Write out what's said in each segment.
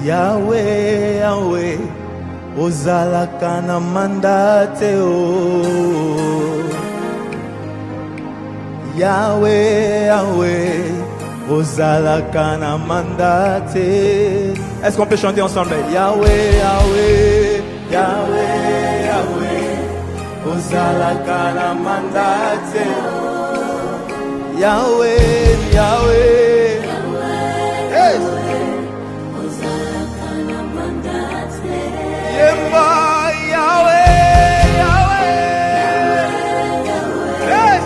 Yahweh, Yahweh, ozalaka na mandate o. Yahweh, Yahweh, ozalaka na mandate. Est-ce qu'on peut chanter ensemble? Yahweh, Yahweh, Yahweh, Yahweh, ozalaka na mandate o. Yahweh, Yahweh, yes. Yemba, Yahweh, Yahweh, yes.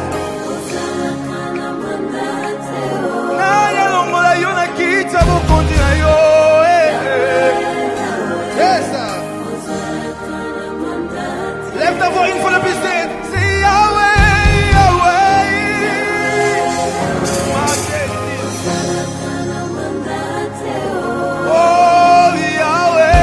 Naya longola yo na kita bokondi na yo, yes. Lève ta voix une fois de plus, c'est Yahweh, Yahweh. Oh, Yahweh.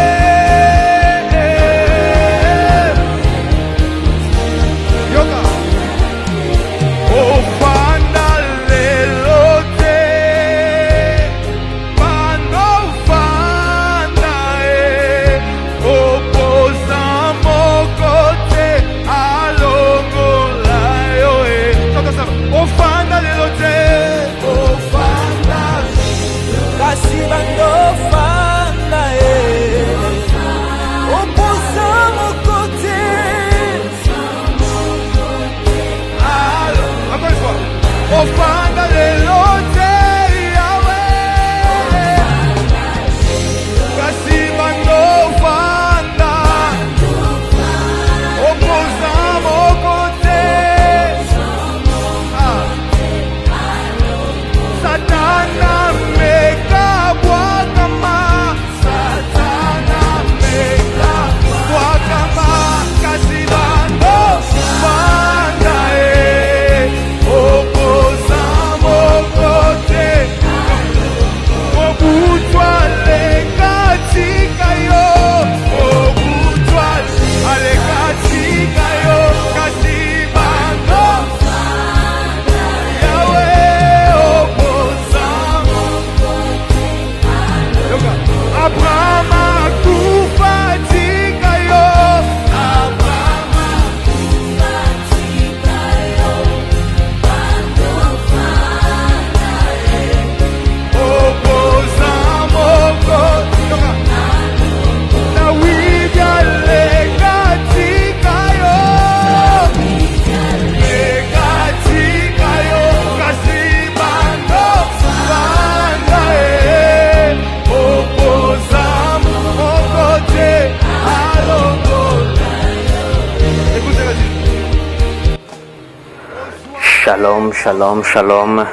Shalom, shalom, shalom.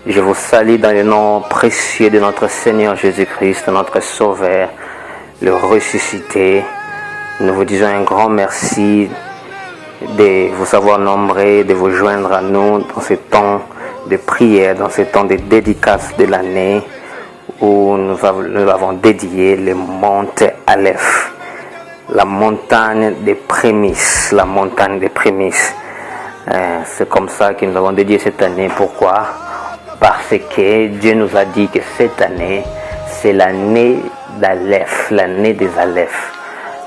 Je vous salue dans le nom précieux de notre Seigneur Jésus-Christ, notre Sauveur, le ressuscité. Nous vous disons un grand merci de vous avoir nombreux, de vous joindre à nous dans ce temps de prière, dans ce temps de dédicace de l'année où nous avons dédié le mont Aleph, la montagne des prémices, la montagne des prémices. C'est comme ça que nous avons dédié cette année. Pourquoi? Parce que Dieu nous a dit que cette année, c'est l'année d'Aleph, l'année des Aleph.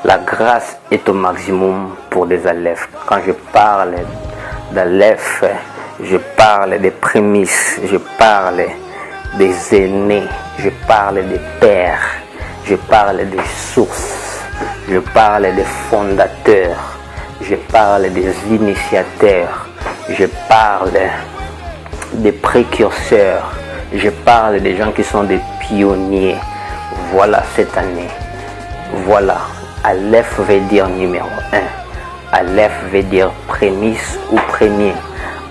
La grâce est au maximum pour les Aleph. Quand je parle d'Aleph, je parle des prémices, je parle des aînés, je parle des pères, je parle des sources, je parle des fondateurs, je parle des initiateurs, je parle des précurseurs, je parle des gens qui sont des pionniers. Voilà cette année. Voilà. Aleph veut dire numéro 1. Aleph veut dire prémisse ou premier.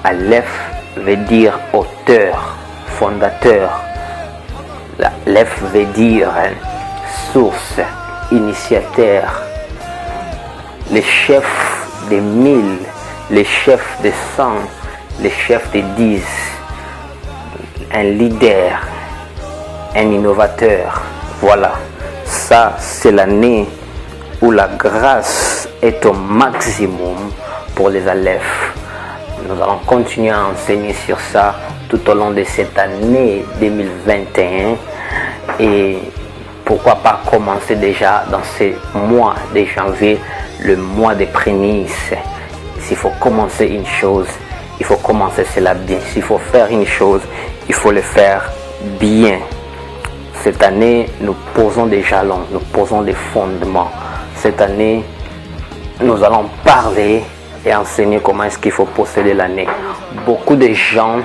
Aleph veut dire auteur, fondateur. Aleph veut dire source, initiateur. Les chefs des 1000, les chefs des 100, les chefs des 10, un leader, un innovateur. Voilà, ça c'est l'année où la grâce est au maximum pour les Aleph. Nous allons continuer à enseigner sur ça tout au long de cette année 2021 et pourquoi pas commencer déjà dans ce mois de janvier, le mois des prémices. S'il faut commencer une chose, il faut commencer cela bien. S'il faut faire une chose, il faut le faire bien. Cette année, nous posons des jalons, nous posons des fondements. Cette année, nous allons parler et enseigner comment est-ce qu'il faut posséder l'année. Beaucoup de gens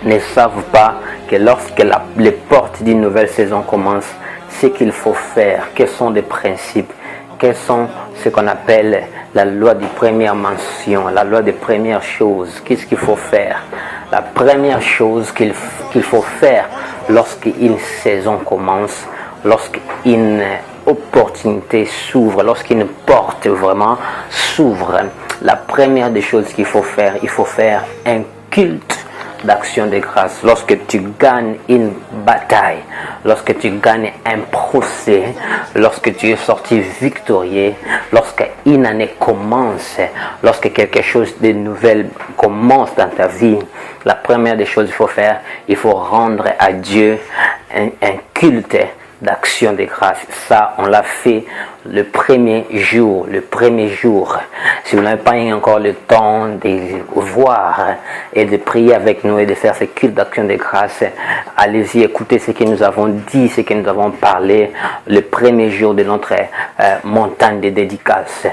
ne savent pas que lorsque les portes d'une nouvelle saison commencent, ce qu'il faut faire, quels sont les principes, quels sont ce qu'on appelle la loi de première mention, la loi des premières choses. Qu'est-ce qu'il faut faire? La première chose qu'il faut faire lorsqu'une saison commence, lorsqu'une opportunité s'ouvre, lorsqu'une porte vraiment s'ouvre, la première des choses qu'il faut faire, il faut faire un culte d'action de grâce. Lorsque tu gagnes une bataille, lorsque tu gagnes un procès, lorsque tu es sorti victorieux, lorsqu'une année commence, lorsque quelque chose de nouvel commence dans ta vie, la première des choses qu'il faut faire, il faut rendre à Dieu un culte d'action de grâce. Ça, on l'a fait le premier jour. Si vous n'avez pas eu encore le temps de voir et de prier avec nous et de faire ce culte d'action de grâce, allez-y, écoutez ce que nous avons dit, ce que nous avons parlé le premier jour de notre montagne de dédicaces.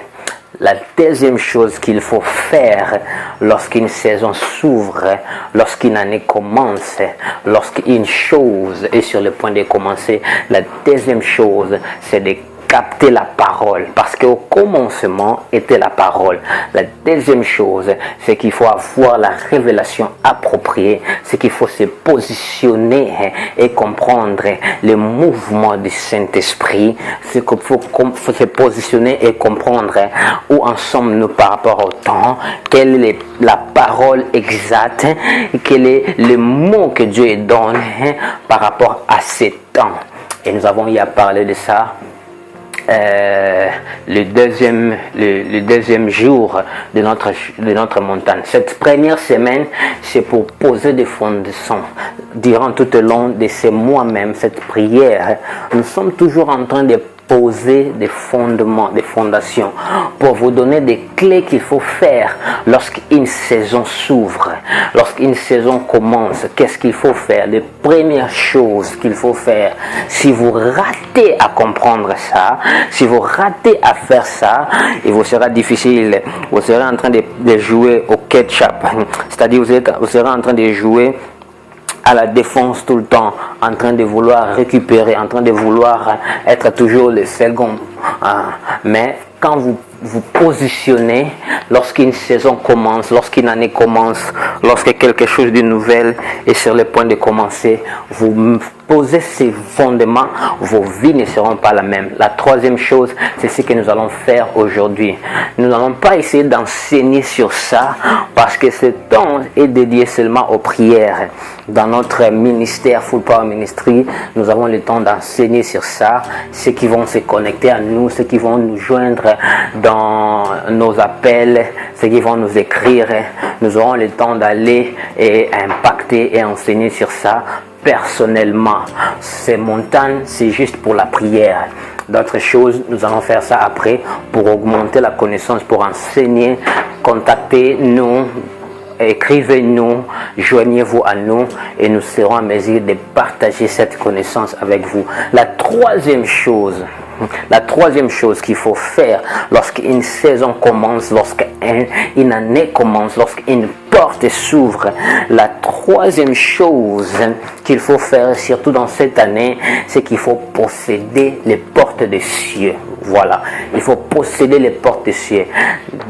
La deuxième chose qu'il faut faire lorsqu'une saison s'ouvre, lorsqu'une année commence, lorsqu'une chose est sur le point de commencer, la deuxième chose, c'est de capter la parole, parce qu'au commencement était la parole. La deuxième chose, c'est qu'il faut avoir la révélation appropriée, c'est qu'il faut se positionner et comprendre les mouvements du Saint-Esprit, c'est qu'il faut se positionner et comprendre où en sommes-nous par rapport au temps, quelle est la parole exacte, quel est le mot que Dieu donne par rapport à ces temps. Et nous avons eu à parler de ça le deuxième jour de notre montagne. Cette première semaine, c'est pour poser des fondations. Durant tout le long de ces mois même, cette prière, nous sommes toujours en train de poser des fondements, des fondations, pour vous donner des clés qu'il faut faire lorsqu'une saison s'ouvre, lorsqu'une saison commence. Qu'est-ce qu'il faut faire? Les premières choses qu'il faut faire. Si vous ratez à comprendre ça, si vous ratez à faire ça, il vous sera difficile. Vous serez en train de jouer au ketchup, c'est-à-dire vous serez en train de jouer à la défense tout le temps, en train de vouloir récupérer, en train de vouloir être toujours le second. Mais quand vous vous positionnez, lorsqu'une saison commence, lorsqu'une année commence, lorsque quelque chose de nouvel est sur le point de commencer, vous posez ces fondements, vos vies ne seront pas la même. La troisième chose, c'est ce que nous allons faire aujourd'hui. Nous n'allons pas essayer d'enseigner sur ça, parce que ce temps est dédié seulement aux prières. Dans notre ministère Full Power Ministry, nous avons le temps d'enseigner sur ça. Ceux qui vont se connecter à nous, ceux qui vont nous joindre dans nos appels, ceux qui vont nous écrire, nous aurons le temps d'aller et impacter et enseigner sur ça personnellement. Ces montagnes, c'est juste pour la prière. D'autres choses, nous allons faire ça après pour augmenter la connaissance, pour enseigner. Contactez-nous, écrivez-nous, joignez-vous à nous et nous serons en mesure de partager cette connaissance avec vous. La troisième chose qu'il faut faire lorsqu'une saison commence, lorsqu'une année commence, lorsqu'une porte s'ouvre, la troisième chose qu'il faut faire, surtout dans cette année, c'est qu'il faut posséder les portes des cieux. Voilà, il faut posséder les portes des cieux.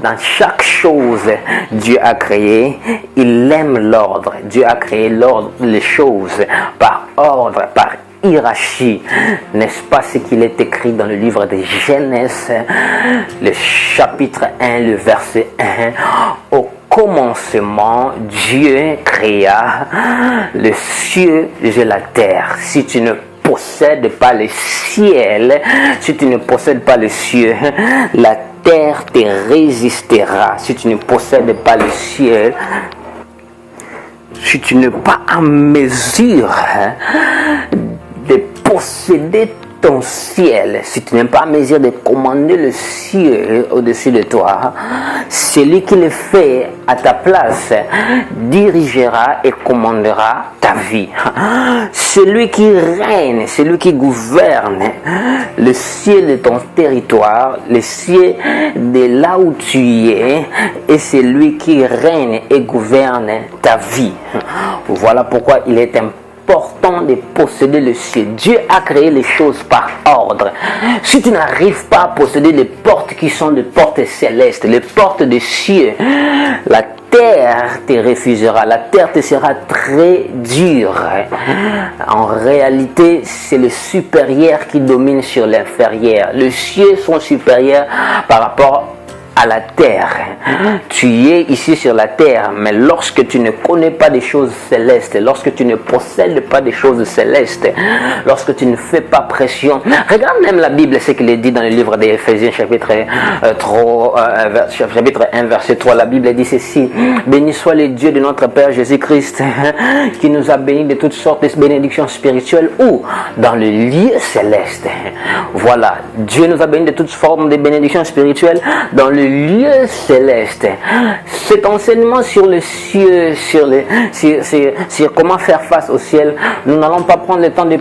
Dans chaque chose, Dieu a créé, il aime l'ordre. Dieu a créé l'ordre, les choses par ordre, par hiérarchie. N'est-ce pas ce qu'il est écrit dans le livre de Genèse, le chapitre 1, le verset 1. Au commencement, Dieu créa le ciel et la terre. Si tu ne possèdes pas le ciel, si tu ne possèdes pas le ciel, la terre te résistera. Si tu ne possèdes pas le ciel, si tu n'es pas en mesure de posséder ton ciel, si tu n'es pas en mesure de commander le ciel au-dessus de toi, celui qui le fait à ta place dirigera et commandera ta vie. Celui qui règne, celui qui gouverne le ciel de ton territoire, le ciel de là où tu es, et celui qui règne et gouverne ta vie. Voilà pourquoi il est important de posséder le ciel. Dieu a créé les choses par ordre. Si tu n'arrives pas à posséder les portes qui sont des portes célestes, les portes des cieux, la terre te refusera, la terre te sera très dure. En réalité, c'est le supérieur qui domine sur l'inférieur. Les cieux sont supérieurs par rapport à la terre. Tu es ici sur la terre, mais lorsque tu ne connais pas des choses célestes, lorsque tu ne possèdes pas des choses célestes, lorsque tu ne fais pas pression, regarde même la Bible, ce qu'il est dit dans le livre des Éphésiens, chapitre 1, verset 3, la Bible dit ceci: béni soit le Dieu de notre Père Jésus-Christ, qui nous a bénis de toutes sortes de bénédictions spirituelles, ou dans le lieu céleste. Voilà, Dieu nous a bénis de toutes formes de bénédictions spirituelles dans le lieu céleste. Cet enseignement sur le ciel, sur comment faire face au ciel, nous n'allons pas prendre le temps de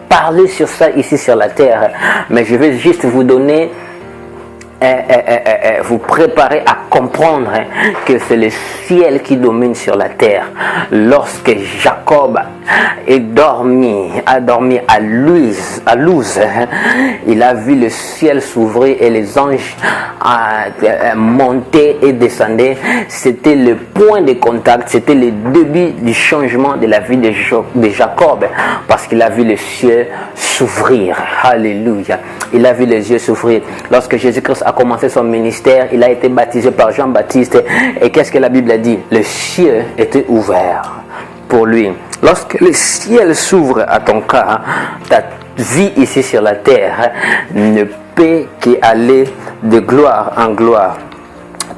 parler sur ça ici sur la terre, mais je vais juste vous donner, vous préparer à comprendre que c'est le ciel qui domine sur la terre. Lorsque Jacob a dormi à Luz, il a vu le ciel s'ouvrir et les anges monter et descendre. C'était le point de contact, c'était le début du changement de la vie de Jacob, parce qu'il a vu le ciel s'ouvrir. Alléluia. Il a vu les yeux s'ouvrir. Lorsque Jésus-Christ a commencé son ministère, il a été baptisé par Jean-Baptiste. Et qu'est-ce que la Bible a dit? Le ciel était ouvert pour lui. Lorsque le ciel s'ouvre à ton cas, ta vie ici sur la terre ne peut qu'aller de gloire en gloire.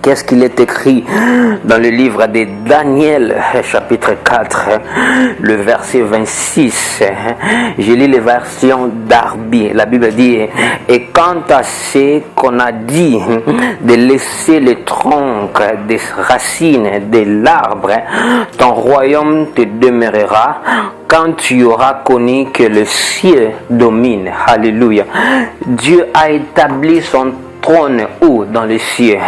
Qu'est-ce qu'il est écrit dans le livre de Daniel, chapitre 4, le verset 26. Je lis les versions d'Arbi. La Bible dit: et quant à ce qu'on a dit de laisser le tronc des racines de l'arbre, ton royaume te demeurera quand tu auras connu que le ciel domine. Alléluia. Dieu a établi son trône où? Dans le ciel.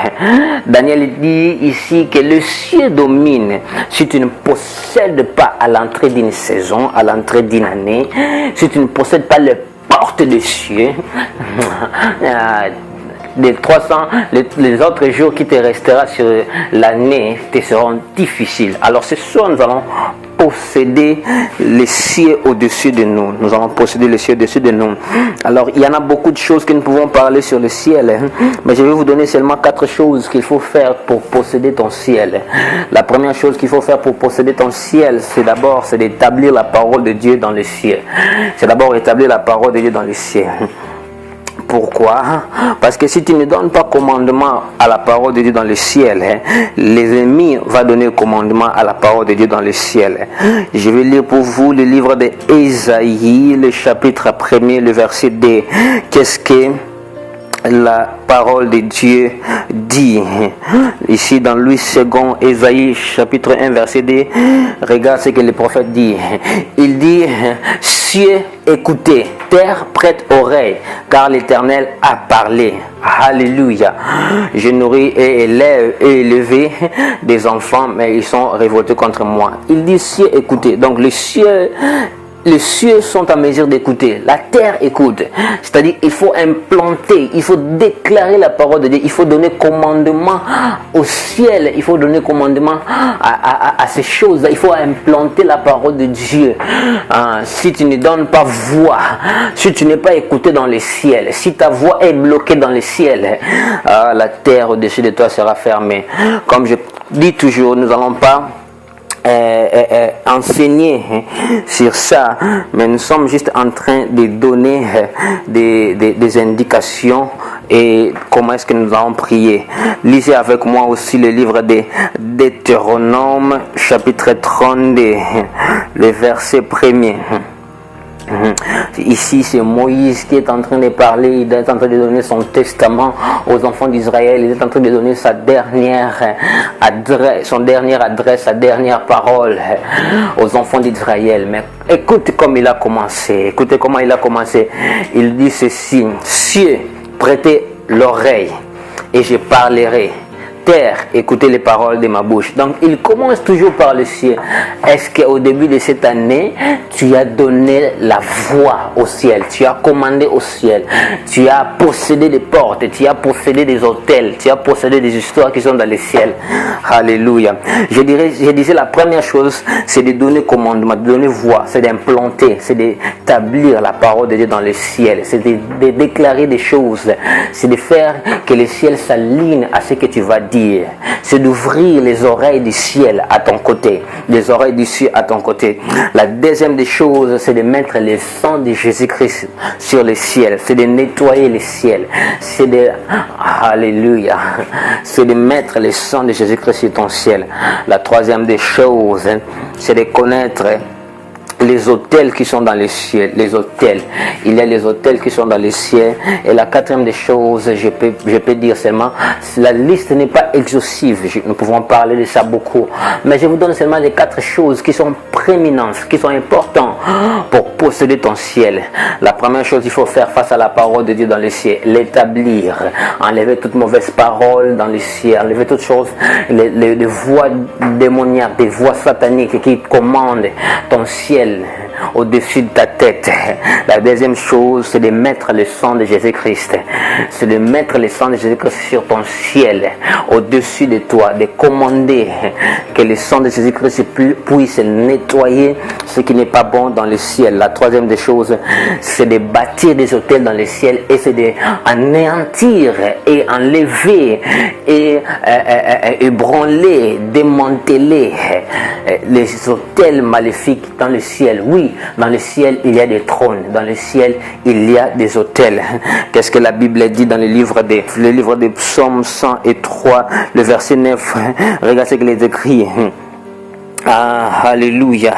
Daniel dit ici que le ciel domine. Si tu ne possèdes pas à l'entrée d'une saison, à l'entrée d'une année, si tu ne possèdes pas les portes des cieux, les autres jours qui te resteront sur l'année te seront difficiles. Alors ce soir, nous allons posséder les cieux au-dessus de nous. Nous allons posséder les cieux au-dessus de nous. Alors, il y en a beaucoup de choses que nous pouvons parler sur le ciel, mais je vais vous donner seulement 4 choses qu'il faut faire pour posséder ton ciel. La première chose qu'il faut faire pour posséder ton ciel, c'est d'établir la parole de Dieu dans le ciel. C'est d'abord établir la parole de Dieu dans le ciel. Pourquoi? Parce que si tu ne donnes pas commandement à la parole de Dieu dans le ciel, les ennemis vont donner commandement à la parole de Dieu dans le ciel. Je vais lire pour vous le livre d'Ésaïe, le chapitre 1er, le verset 2. Qu'est-ce que la parole de Dieu dit ici dans Louis II, Ésaïe chapitre 1 verset 2? Regarde ce que le prophète dit. Il dit: cieux, écoutez, terre, prête oreille, car l'Éternel a parlé. Alléluia. Je nourris et élevé des enfants, mais ils sont révoltés contre moi. Il dit: cieux, écoutez. Donc les cieux sont en mesure d'écouter. La terre écoute. C'est-à-dire, il faut implanter, il faut déclarer la parole de Dieu. Il faut donner commandement au ciel. Il faut donner commandement à ces choses. Il faut implanter la parole de Dieu. Si tu ne donnes pas voix, si tu n'es pas écouté dans le ciel, si ta voix est bloquée dans le ciel, la terre au-dessus de toi sera fermée. Comme je dis toujours, nous n'allons pas enseigner sur ça, mais nous sommes juste en train de donner des indications et comment est-ce que nous allons prier. Lisez avec moi aussi le livre de Deutéronome chapitre 32, le verset 1er. Ici, c'est Moïse qui est en train de parler, il est en train de donner son testament aux enfants d'Israël, il est en train de donner sa dernière adresse, sa dernière parole aux enfants d'Israël. Mais écoute comme il a commencé, écoutez comment il a commencé. Il dit ceci: cieux, prêtez l'oreille et je parlerai. Terre, écoutez les paroles de ma bouche. Donc, il commence toujours par le ciel. Est-ce qu'au début de cette année, tu as donné la voix au ciel, tu as commandé au ciel, tu as possédé des portes, tu as possédé des hôtels, tu as possédé des histoires qui sont dans le ciel. Alléluia. Je disais la première chose, c'est de donner commandement, de donner voix, c'est d'implanter, c'est d'établir la parole de Dieu dans le ciel, c'est de déclarer des choses, c'est de faire que le ciel s'aligne à ce que tu vas dire. C'est d'ouvrir les oreilles du ciel à ton côté, les oreilles du ciel à ton côté. La deuxième des choses, c'est de mettre le sang de Jésus-Christ sur le ciel, c'est de nettoyer le ciel, c'est de, alléluia, c'est de mettre le sang de Jésus-Christ sur ton ciel. La troisième des choses, c'est de connaître les hôtels qui sont dans les cieux, les hôtels. Il y a les hôtels qui sont dans les cieux. Et la quatrième des choses, je peux dire seulement, la liste n'est pas exhaustive. Nous pouvons parler de ça beaucoup. Mais je vous donne seulement les 4 choses qui sont prééminentes, qui sont importantes pour posséder ton ciel. La première chose, il faut faire face à la parole de Dieu dans les cieux, l'établir, enlever toute mauvaise parole dans les cieux, enlever toutes choses, les voix démoniaques, des voix sataniques qui commandent ton ciel au-dessus de ta tête. La deuxième chose, c'est de mettre le sang de Jésus-Christ. C'est de mettre le sang de Jésus-Christ sur ton ciel, au-dessus de toi, de commander que le sang de Jésus-Christ puisse nettoyer ce qui n'est pas bon dans le ciel. La troisième des choses, c'est de bâtir des hôtels dans le ciel et c'est d'anéantir et enlever et ébranler, démanteler les hôtels maléfiques dans le ciel. Oui, dans le ciel, il y a des trônes. Dans le ciel, il y a des hôtels. Qu'est-ce que la Bible dit dans le livre des Psaumes 103, le verset 9? Regarde ce qu'il est écrit. Ah, alléluia.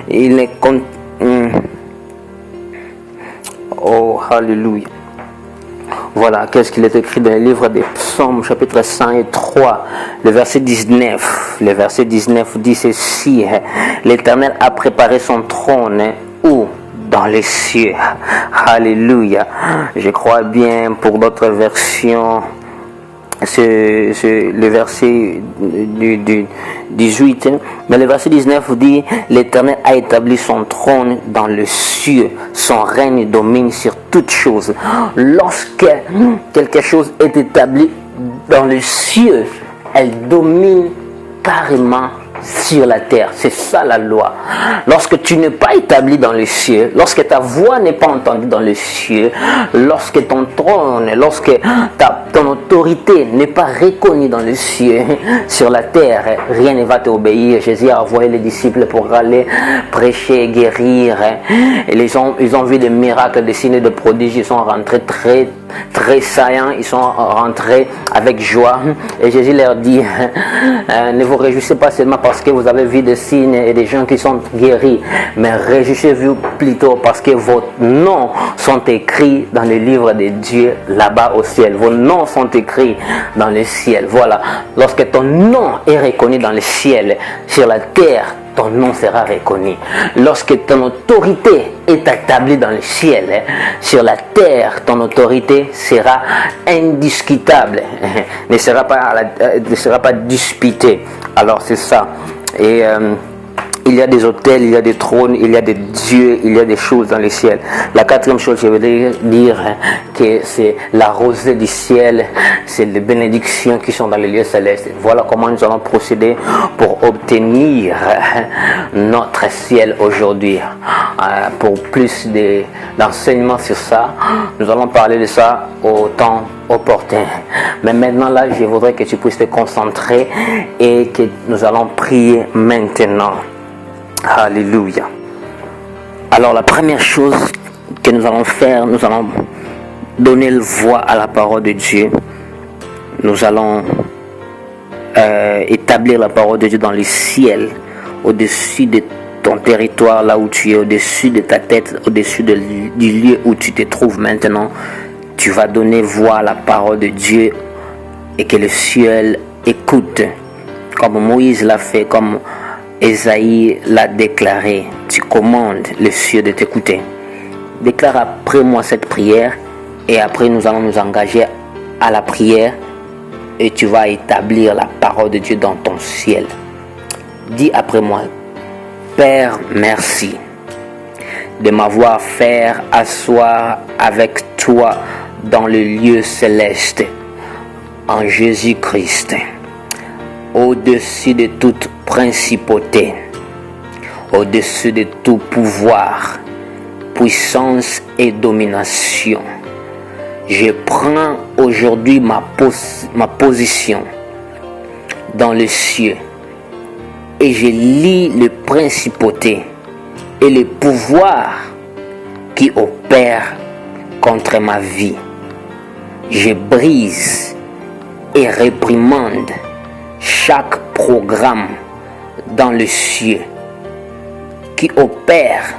Il est oh, alléluia. Voilà, qu'est-ce qu'il est écrit dans le livre des Psaumes, chapitre 103, le verset 19. Le verset 19 dit ceci: l'Éternel a préparé son trône où? Dans les cieux. Alléluia. Je crois bien pour d'autres versions, c'est le verset du 18, mais le verset 19 dit: l'Éternel a établi son trône dans le cieux, son règne domine sur toutes choses. Lorsque quelque chose est établi dans le cieux, elle domine carrément sur la terre. C'est ça la loi. Lorsque tu n'es pas établi dans les cieux, lorsque ta voix n'est pas entendue dans les cieux, lorsque ton trône, lorsque ton autorité n'est pas reconnue dans les cieux, sur la terre, rien ne va t'obéir. Jésus a envoyé les disciples pour aller prêcher, guérir. Et ils ont vu des miracles, des signes de prodiges. Ils sont rentrés très saillants. Ils sont rentrés avec joie. Et Jésus leur dit: ne vous réjouissez pas seulement parce que vous avez vu des signes et des gens qui sont guéris, mais réjouissez-vous plutôt parce que vos noms sont écrits dans le livre de Dieu là-bas au ciel. Vos noms sont écrits dans le ciel. Voilà. Lorsque ton nom est reconnu dans le ciel, sur la terre, ton nom sera reconnu. Lorsque ton autorité est établie dans le ciel, sur la terre, ton autorité sera indiscutable, ne sera pas disputée. Alors c'est ça. Et il y a des hôtels, il y a des trônes, il y a des dieux, il y a des choses dans le ciel. La quatrième chose, je voudrais dire que c'est la rosée du ciel, c'est les bénédictions qui sont dans les lieux célestes. Voilà comment nous allons procéder pour obtenir notre ciel aujourd'hui. Pour plus d'enseignements sur ça, nous allons parler de ça au temps opportun. Mais maintenant là, je voudrais que tu puisses te concentrer et que nous allons prier maintenant. Alléluia. Alors la première chose que nous allons faire, nous allons donner voix à la parole de Dieu. Nous allons établir la parole de Dieu dans le ciel, au-dessus de ton territoire, là où tu es, au-dessus de ta tête, au-dessus du lieu où tu te trouves maintenant. Tu vas donner voix à la parole de Dieu et que le ciel écoute, comme Moïse l'a fait, comme Ésaïe l'a déclaré. Tu commandes le ciel de t'écouter. Déclare après moi cette prière et après nous allons nous engager à la prière et tu vas établir la parole de Dieu dans ton ciel. Dis après moi: Père, merci de m'avoir fait asseoir avec toi dans le lieu céleste en Jésus-Christ, au-dessus de toute principauté, au-dessus de tout pouvoir, puissance et domination. Je prends aujourd'hui ma position dans le ciel et je lis les principautés et les pouvoirs qui opèrent contre ma vie. Je brise et réprimande chaque programme dans le ciel qui opère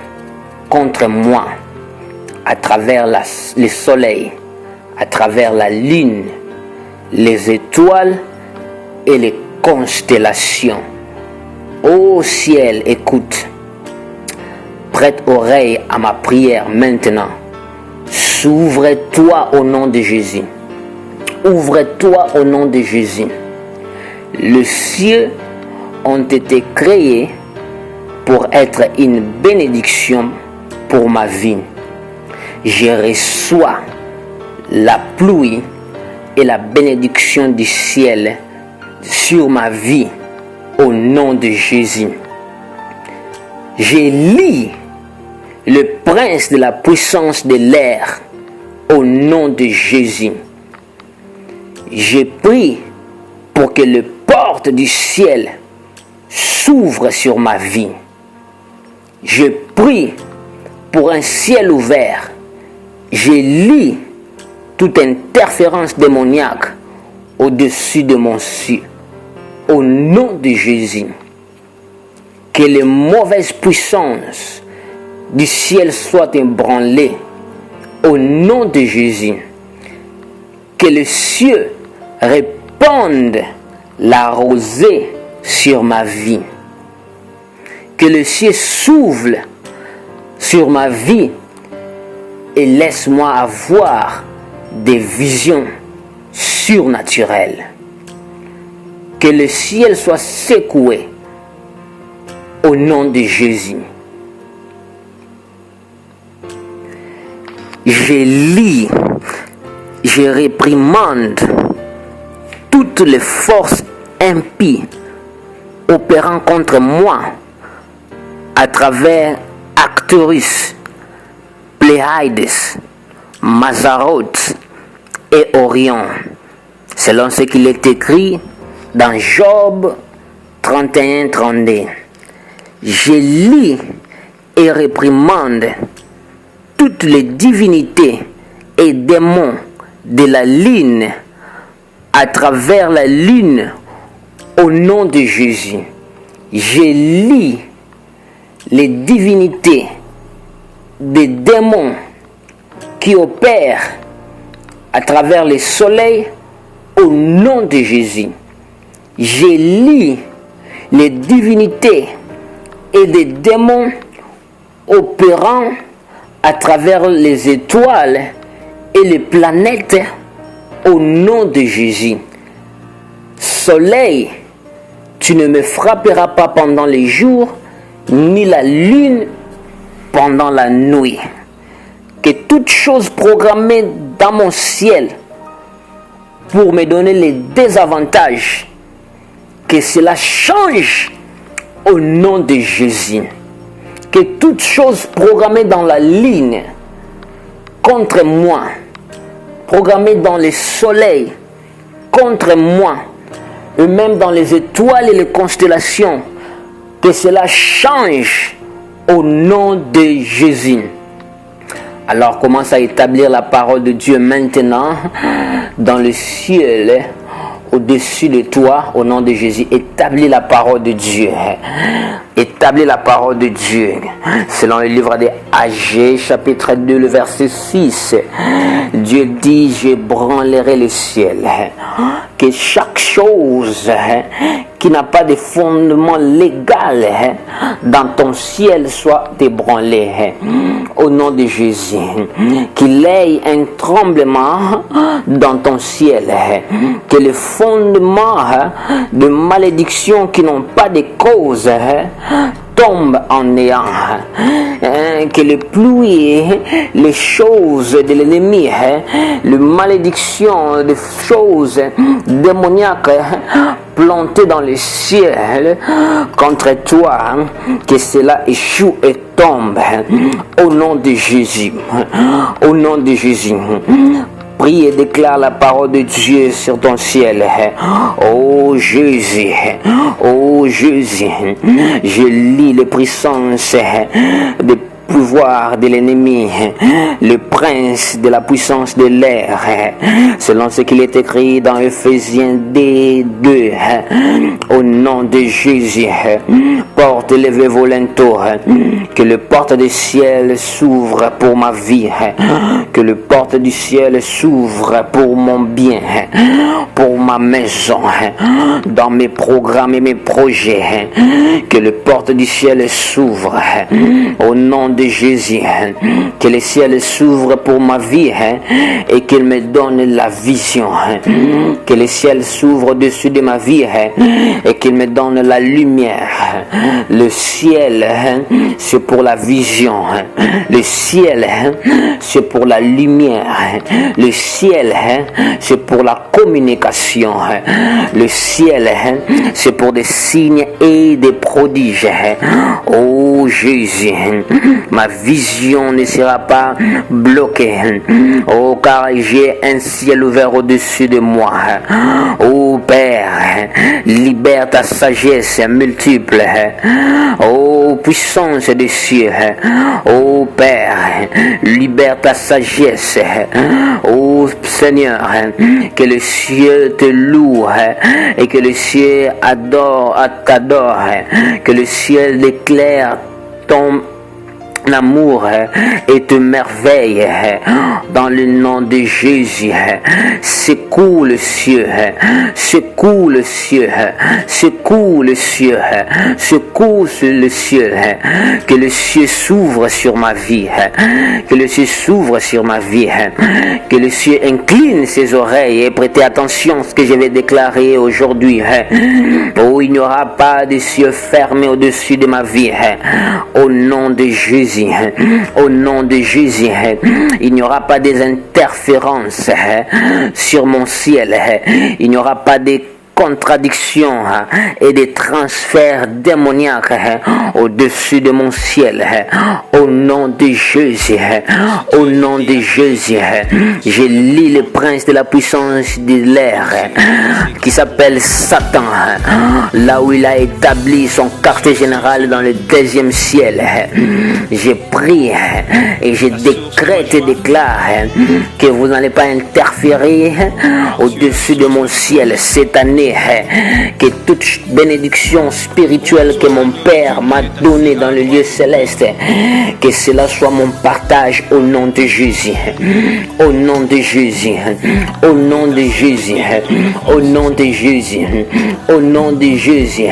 contre moi à travers le soleil, à travers la lune, les étoiles et les constellations. Ô ciel, écoute, prête oreille à ma prière maintenant. S'ouvre-toi au nom de Jésus. Ouvre-toi au nom de Jésus. Les cieux ont été créés pour être une bénédiction pour ma vie. Je reçois la pluie et la bénédiction du ciel sur ma vie au nom de Jésus. Je lis le prince de la puissance de l'air au nom de Jésus. Je prie pour que les portes du ciel s'ouvrent sur ma vie. Je prie pour un ciel ouvert. Je lis toute interférence démoniaque au-dessus de mon ciel. Au nom de Jésus, que les mauvaises puissances du ciel soient ébranlées. Au nom de Jésus, que le ciel répande la rosée sur ma vie. Que le ciel s'ouvre sur ma vie et laisse-moi avoir des visions surnaturelles. Que le ciel soit secoué au nom de Jésus. Je lis, je réprimande toutes les forces impies opérant contre moi à travers Arcturus, Pléiades, Mazaroth et Orion, selon ce qu'il est écrit dans Job 31-32. Je lis et réprimande toutes les divinités et démons de la lune à travers la lune au nom de Jésus. Je lis les divinités des démons qui opèrent à travers le soleil au nom de Jésus. Je lis les divinités et des démons opérant à travers les étoiles et les planètes au nom de Jésus. Soleil, tu ne me frapperas pas pendant les jours, ni la lune pendant la nuit. Que toute chose programmée dans mon ciel pour me donner les désavantages, que cela change au nom de Jésus. Que toute chose programmée dans la ligne contre moi, programmée dans le soleil contre moi, et même dans les étoiles et les constellations, que cela change au nom de Jésus. Alors commence à établir la parole de Dieu maintenant dans le ciel, au-dessus de toi, au nom de Jésus. Établis la parole de Dieu. établit la parole de Dieu. Selon le livre des Agées, chapitre 2, le verset 6, Dieu dit, je branlerai le ciel. Que chaque chose qui n'a pas de fondement légal dans ton ciel soit ébranlée. Au nom de Jésus. Qu'il y ait un tremblement dans ton ciel. Que les fondements de malédiction qui n'ont pas de cause tombe en néant, que les pluies, les choses de l'ennemi, les malédictions, les choses démoniaques plantées dans le ciel contre toi, que cela échoue et tombe au nom de Jésus. Au nom de Jésus. Prie et déclare la parole de Dieu sur ton ciel. Oh Jésus, oh Jésus, je lis les puissances de pouvoir de l'ennemi, le prince de la puissance de l'air, selon ce qu'il est écrit dans Ephésiens 2, au nom de Jésus, porte levez vos linteaux, que le porte du ciel s'ouvre pour ma vie, que le porte du ciel s'ouvre pour mon bien, pour ma maison, dans mes programmes et mes projets, que le porte du ciel s'ouvre, au nom de Jésus, que le ciel s'ouvre pour ma vie et qu'il me donne la vision, que le ciel s'ouvre au-dessus de ma vie et qu'il me donne la lumière. Le ciel, c'est pour la vision, le ciel, c'est pour la lumière, le ciel, c'est pour la communication, le ciel, c'est pour des signes et des prodiges. Oh Jésus, ma vision ne sera pas bloquée. Oh, car j'ai un ciel ouvert au-dessus de moi. Oh Père, libère ta sagesse multiple. Oh puissance des cieux. Oh Père, libère ta sagesse. Oh Seigneur, que le ciel te loue et que le ciel t'adore, que le ciel déclare ton amour et te merveille dans le nom de Jésus. Secoue le ciel, secoue le ciel, secoue le ciel, secoue le ciel, que le ciel s'ouvre sur ma vie, que le ciel s'ouvre sur ma vie, que le ciel incline ses oreilles et prêtez attention à ce que je vais déclarer aujourd'hui. Oh, il n'y aura pas de ciel fermé au-dessus de ma vie, au nom de Jésus. Au nom de Jésus, il n'y aura pas des interférences sur mon ciel. Il n'y aura pas de contradictions et des transferts démoniaques au-dessus de mon ciel. Au nom de Jésus, au nom de Jésus, je lis le prince de la puissance de l'air qui s'appelle Satan, là où il a établi son quartier général dans le deuxième ciel. Je prie et je décrète et déclare que vous n'allez pas interférer au-dessus de mon ciel cette année. Que toute bénédiction spirituelle que mon Père m'a donnée dans le lieu céleste, que cela soit mon partage au nom de Jésus, au nom de Jésus, au nom de Jésus, au nom de Jésus, au nom de Jésus.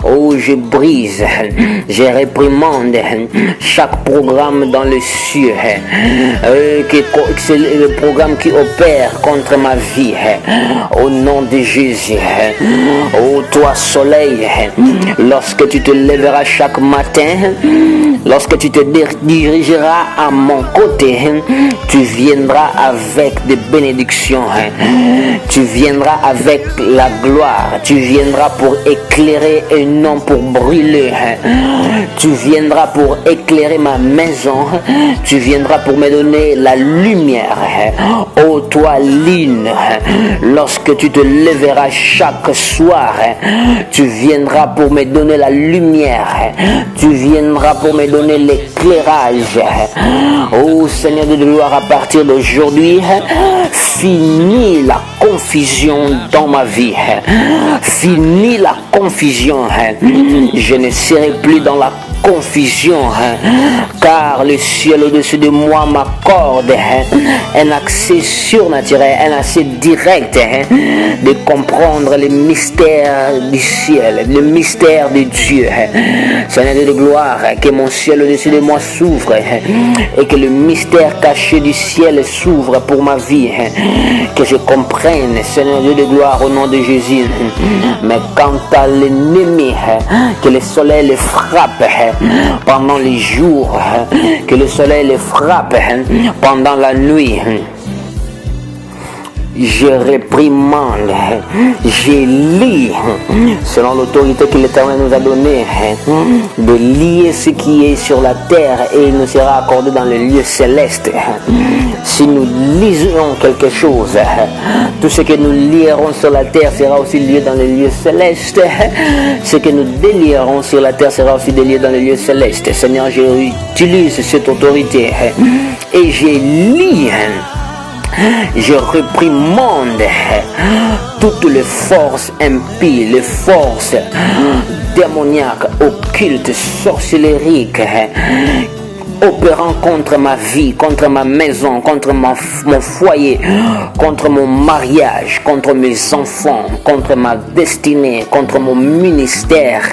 Oh, je brise, je réprimande chaque programme dans le ciel, c'est le programme qui opère contre ma vie, au nom de Jésus. Oh toi soleil, lorsque tu te lèveras chaque matin, lorsque tu te dirigeras à mon côté, tu viendras avec des bénédictions, tu viendras avec la gloire, tu viendras pour éclairer et non pour brûler, tu viendras pour éclairer ma maison, tu viendras pour me donner la lumière. Oh toi lune, lorsque tu te lèveras chaque soir, tu viendras pour me donner la lumière, tu viendras pour me me donner l'éclairage. Oh Seigneur de gloire, à partir d'aujourd'hui, finis la confusion dans ma vie. Finis la confusion. Je ne serai plus dans la confusion, car le ciel au-dessus de moi m'accorde un accès surnaturel, un accès direct de comprendre les mystères du ciel, le mystère de Dieu. Seigneur de gloire, que mon ciel au-dessus de moi s'ouvre et que le mystère caché du ciel s'ouvre pour ma vie, que je comprenne, Seigneur Dieu de gloire, au nom de Jésus. Mais quant à l'ennemi, que le soleil le frappe pendant les jours, que le soleil le frappe pendant la nuit. Je réprimande, je lis, selon l'autorité que l'Éternel nous a donnée, de lier ce qui est sur la terre et il nous sera accordé dans le lieu céleste. Si nous lisons quelque chose, tout ce que nous lierons sur la terre sera aussi lié dans le lieu céleste. Ce que nous délierons sur la terre sera aussi délié dans le lieu céleste. Seigneur, j'utilise cette autorité et je lis. Je réprimande toutes les forces impies, les forces démoniaques, occultes, sorcelleriques, opérant contre ma vie, contre ma maison, contre mon foyer, contre mon mariage, contre mes enfants, contre ma destinée, contre mon ministère.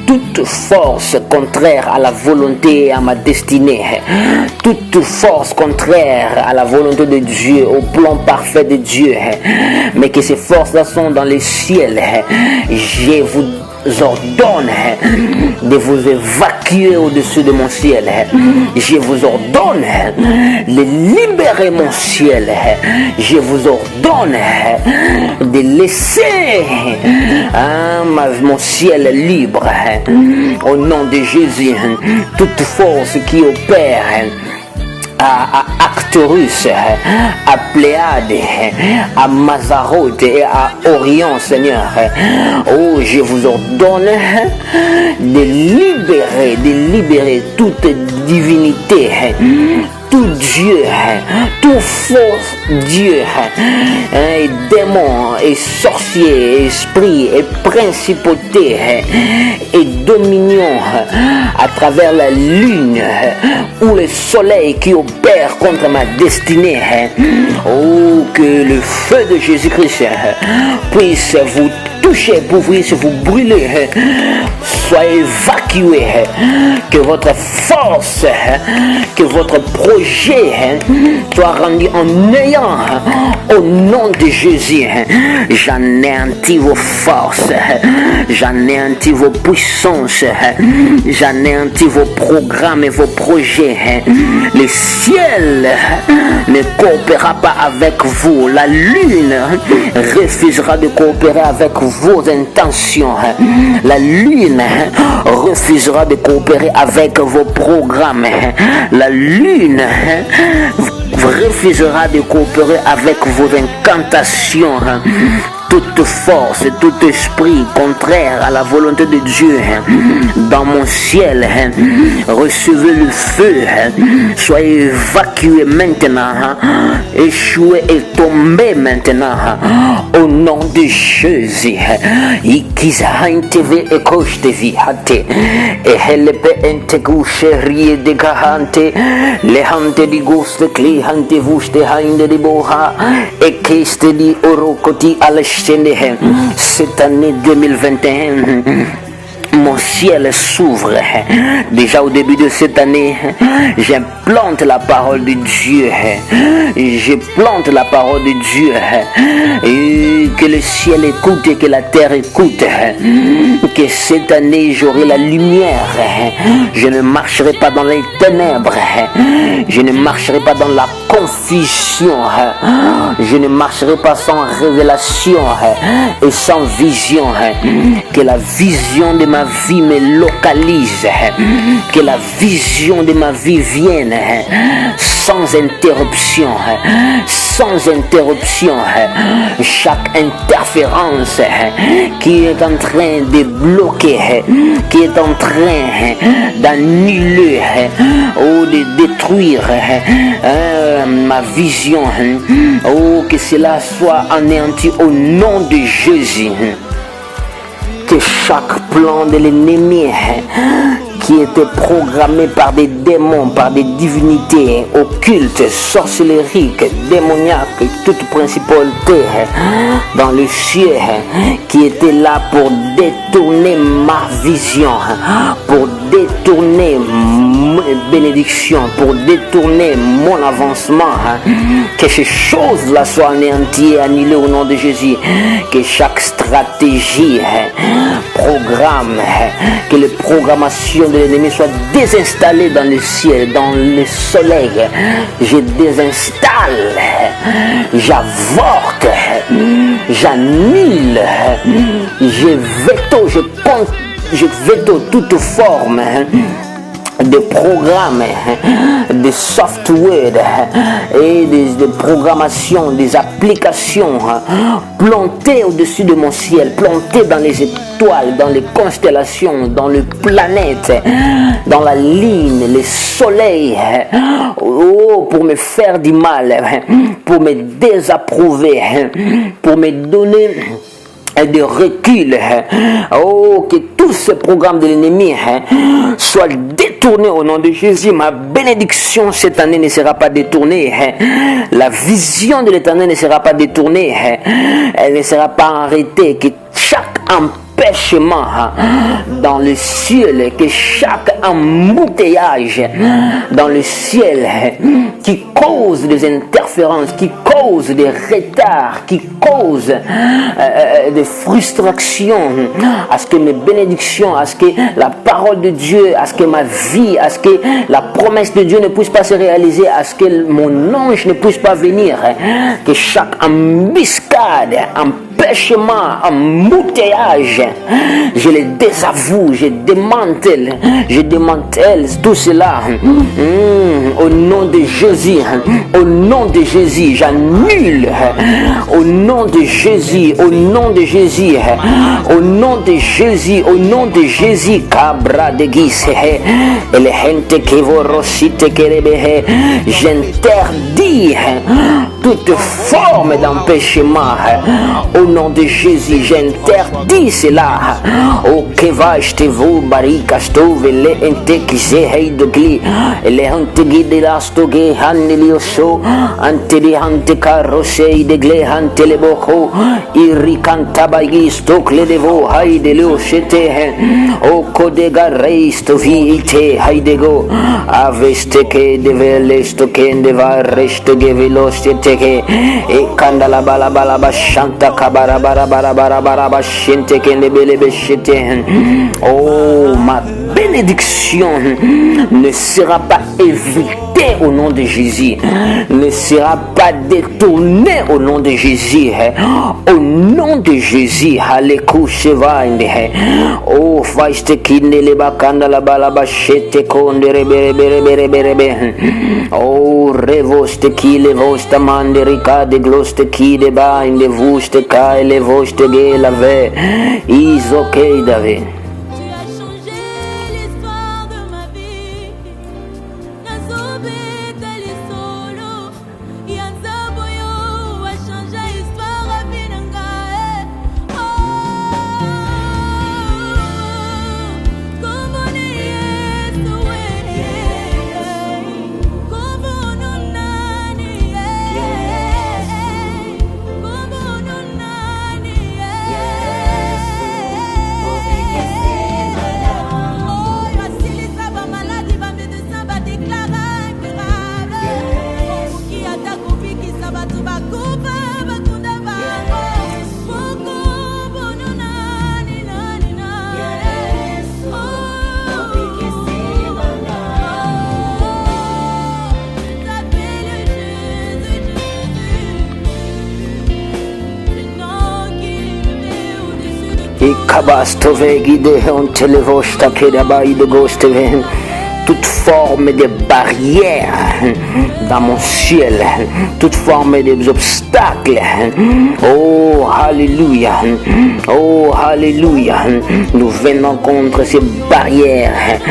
Toute force contraire à la volonté et à ma destinée, toute force contraire à la volonté de Dieu, au plan parfait de Dieu, mais que ces forces-là sont dans les ciels, je vous ordonne de vous évacuer au-dessus de mon ciel. Je vous ordonne de libérer mon ciel. Je vous ordonne de laisser mon ciel libre. Au nom de Jésus, toute force qui opère à Actorus, à Pléade, à Mazaroth et à Orion, Seigneur. Oh, je vous ordonne de libérer toute divinité, tout Dieu, tout faux Dieu, et démons, et sorciers, esprits, et principautés, et dominions à travers la lune ou le soleil qui opère contre ma destinée. Oh, que le feu de Jésus-Christ puisse vous toucher, puisse vous brûler, soyez évacué, que votre force, que votre projet soit rendu en néant au nom de Jésus. J'anéantis vos forces, j'anéantis vos puissances, j'anéantis vos programmes et vos projets. Le ciel ne coopérera pas avec vous, la lune refusera de coopérer avec vos intentions, la lune refusera de coopérer avec vos programmes, la lune refusera de coopérer avec vos incantations. Toute force, tout esprit contraire à la volonté de Dieu dans mon ciel, recevez le feu, soyez évacués maintenant, échouez et tombez maintenant au nom de Jésus. Ikizahanteve ekoshte hate ehelepe entegusherie de gahante lehante di guste klihante vuste hande di boha ekeste di orokoti al cette année 2021, mon ciel s'ouvre. Déjà au début de cette année, j'implante la parole de Dieu. Je plante la parole de Dieu. Et que le ciel écoute et que la terre écoute. Que cette année, j'aurai la lumière. Je ne marcherai pas dans les ténèbres. Je ne marcherai pas dans la confusion. Je ne marcherai pas sans révélation et sans vision. Que la vision de ma vie me localise, que la vision de ma vie vienne sans interruption, sans interruption, chaque interférence qui est en train de bloquer, qui est en train d'annuler ou de détruire ma vision, que cela soit anéanti au nom de Jésus. Que chaque plan de l'ennemi qui était programmé par des démons, par des divinités occultes, sorcelleriques, démoniaques, toute principauté dans le ciel, qui était là pour détourner ma vision, pour détourner mes bénédictions, pour détourner mon avancement, que ces choses-là soient anéanties et annulées au nom de Jésus, que chaque stratégie, programme, que les programmations de l'ennemi soient désinstallées dans le ciel, dans le soleil. Je désinstalle, j'avorte, j'annule, je veto toute forme de programmes, de software et de programmation, des applications plantées au-dessus de mon ciel, plantées dans les étoiles, dans les constellations, dans les planètes, dans la ligne, les soleils, pour me faire du mal, pour me désapprouver, pour me donner de recul. Que tous ces programmes de l'ennemi soient détournés au nom de Jésus. Ma bénédiction cette année ne sera pas détournée. La vision de l'Éternel ne sera pas détournée. Elle ne sera pas arrêtée. Que chaque empêchement dans le ciel, que chaque embouteillage dans le ciel qui cause des interférences, qui cause des retards, qui cause des frustrations, à ce que mes bénédictions, à ce que la parole de Dieu, à ce que ma vie, à ce que la promesse de Dieu ne puisse pas se réaliser, à ce que mon ange ne puisse pas venir, que chaque embuscade, empêchement, embouteillage, je les désavoue, je démantèle tout cela au nom de Jésus, au nom de Jésus, j'annule au nom de Jésus, au nom de Jésus, au nom de Jésus, au nom de Jésus, cabra de guise, et les gente que vous rosite kerebehe, j'interdis toute forme d'empêchement au nom de Jésus, j'interdis cela. O que vaste vous barikasto vele ente kise heidogli ele hante gide lasto ge hanelioso ante di hante carrosei de gle hante le boko iri cantabagi stokle devo haidelio sete o codega reisto vite haidego aveste che deve lesto che deva resto ge velocite che e candala bala bala bashanta kabara bara bara bara bara bashinte che ne bele beshite. Oh, ma bénédiction ne sera pas évitée au nom de Jésus, ne sera pas détournée au nom de Jésus, au nom de Jésus. Oh, faiste kinde le bakanda la balaba shete konde rebe rebe rebe. Oh, revoste ki le vosta mande ricade gloste ki de ba in de vuste kai le voste ge la ve iso ke dave. Kabastove gide on televosta ke dabai de gosteve toute forme de barrière dans mon ciel, toute forme des obstacles. Oh, alléluia. Oh, alléluia. Nous venons contre ces barrières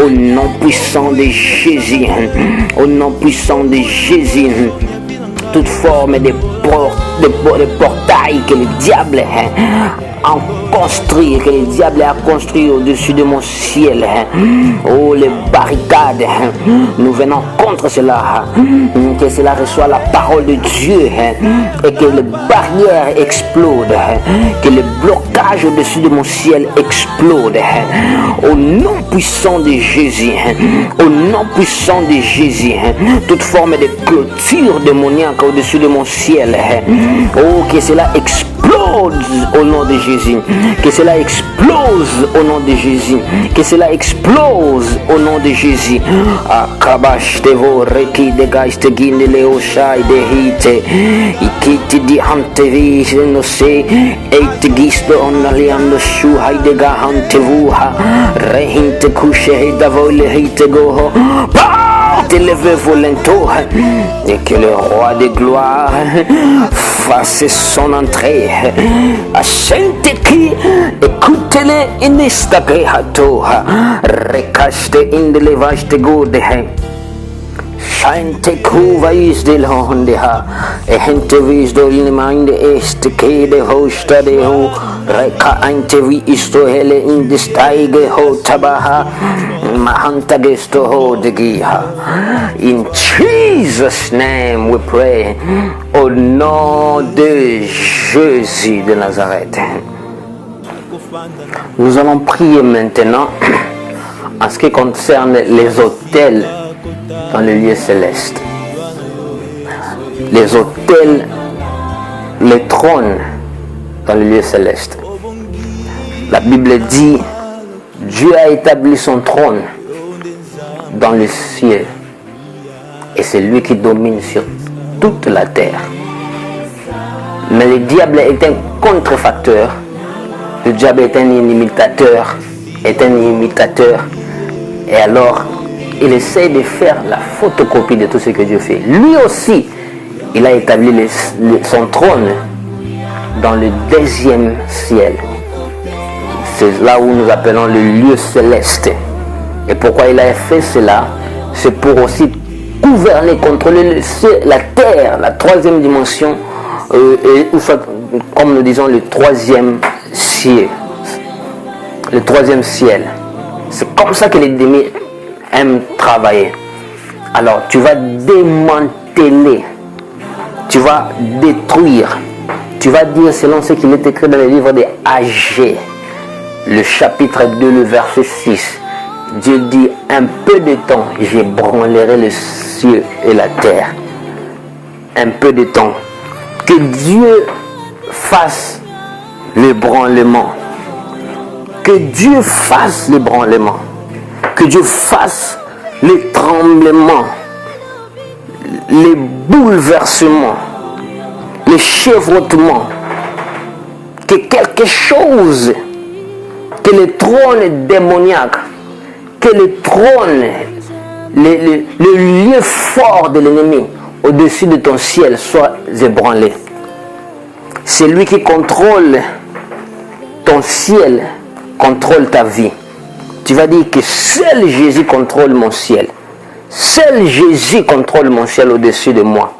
au nom puissant de Jésus. Au nom puissant de Jésus. Toute forme de portail que le diable a construit, que le diable a construit au-dessus de mon ciel. Oh, les barricades, nous venons contre cela. Que cela reçoit la parole de Dieu et que les barrières explosent, que le blocage au-dessus de mon ciel explose. Au nom puissant de Jésus, au nom puissant de Jésus, toute forme de clôture démoniaque au-dessus de mon ciel. Oh, que cela explose au nom de Jésus. Que cela explose au nom de Jésus. Que cela explose au nom de Jésus. Akabash devo reki de geist ginde leo shai de hite. Ikiti di hante vi no se eit gisto on aliando shu haide ga hante vuha. Rehinte kushe da vole hite goho. Élevé volontaire et que le roi de gloire fasse son entrée. Ascente-qui, écoutez-le in esta creato, recaste in de levaste gode. Shante kuvais de londeha, e gente vis do in mind est que de hosta de ho, reca ante vi isto hele in de steige ho tabaha, mahanta gesto ho de giha. In Jesus' name we pray, au nom de Jésus de Nazareth. Nous allons prier maintenant en ce qui concerne les autels dans le lieu céleste. Les autels, les trônes dans le lieu céleste. La Bible dit, Dieu a établi son trône dans le ciel et c'est lui qui domine sur toute la terre. Mais le diable est un contrefacteur. Le diable est un imitateur, et alors il essaie de faire la photocopie de tout ce que Dieu fait. Lui aussi, il a établi son trône dans le deuxième ciel. C'est là où nous appelons le lieu céleste. Et pourquoi il a fait cela? C'est pour aussi gouverner, contrôler la terre, la troisième dimension, ou soit, comme nous disons, le troisième ciel. Le troisième ciel. C'est comme ça que l'ennemi aime travailler. Alors tu vas démanteler, tu vas détruire, tu vas dire selon ce qu'il est écrit dans le livre de Agé, le chapitre 2, le verset 6. Dieu dit, un peu de temps, j'ébranlerai le ciel et la terre. Un peu de temps. Que Dieu fasse l'ébranlement. Que Dieu fasse l'ébranlement. Que Dieu fasse les tremblements, les bouleversements, les chevautements. Que quelque chose, que le trône démoniaque, que le trône, le lieu fort de l'ennemi au-dessus de ton ciel soit ébranlé. C'est lui qui contrôle ton ciel, contrôle ta vie. Tu vas dire que seul Jésus contrôle mon ciel. Seul Jésus contrôle mon ciel au-dessus de moi.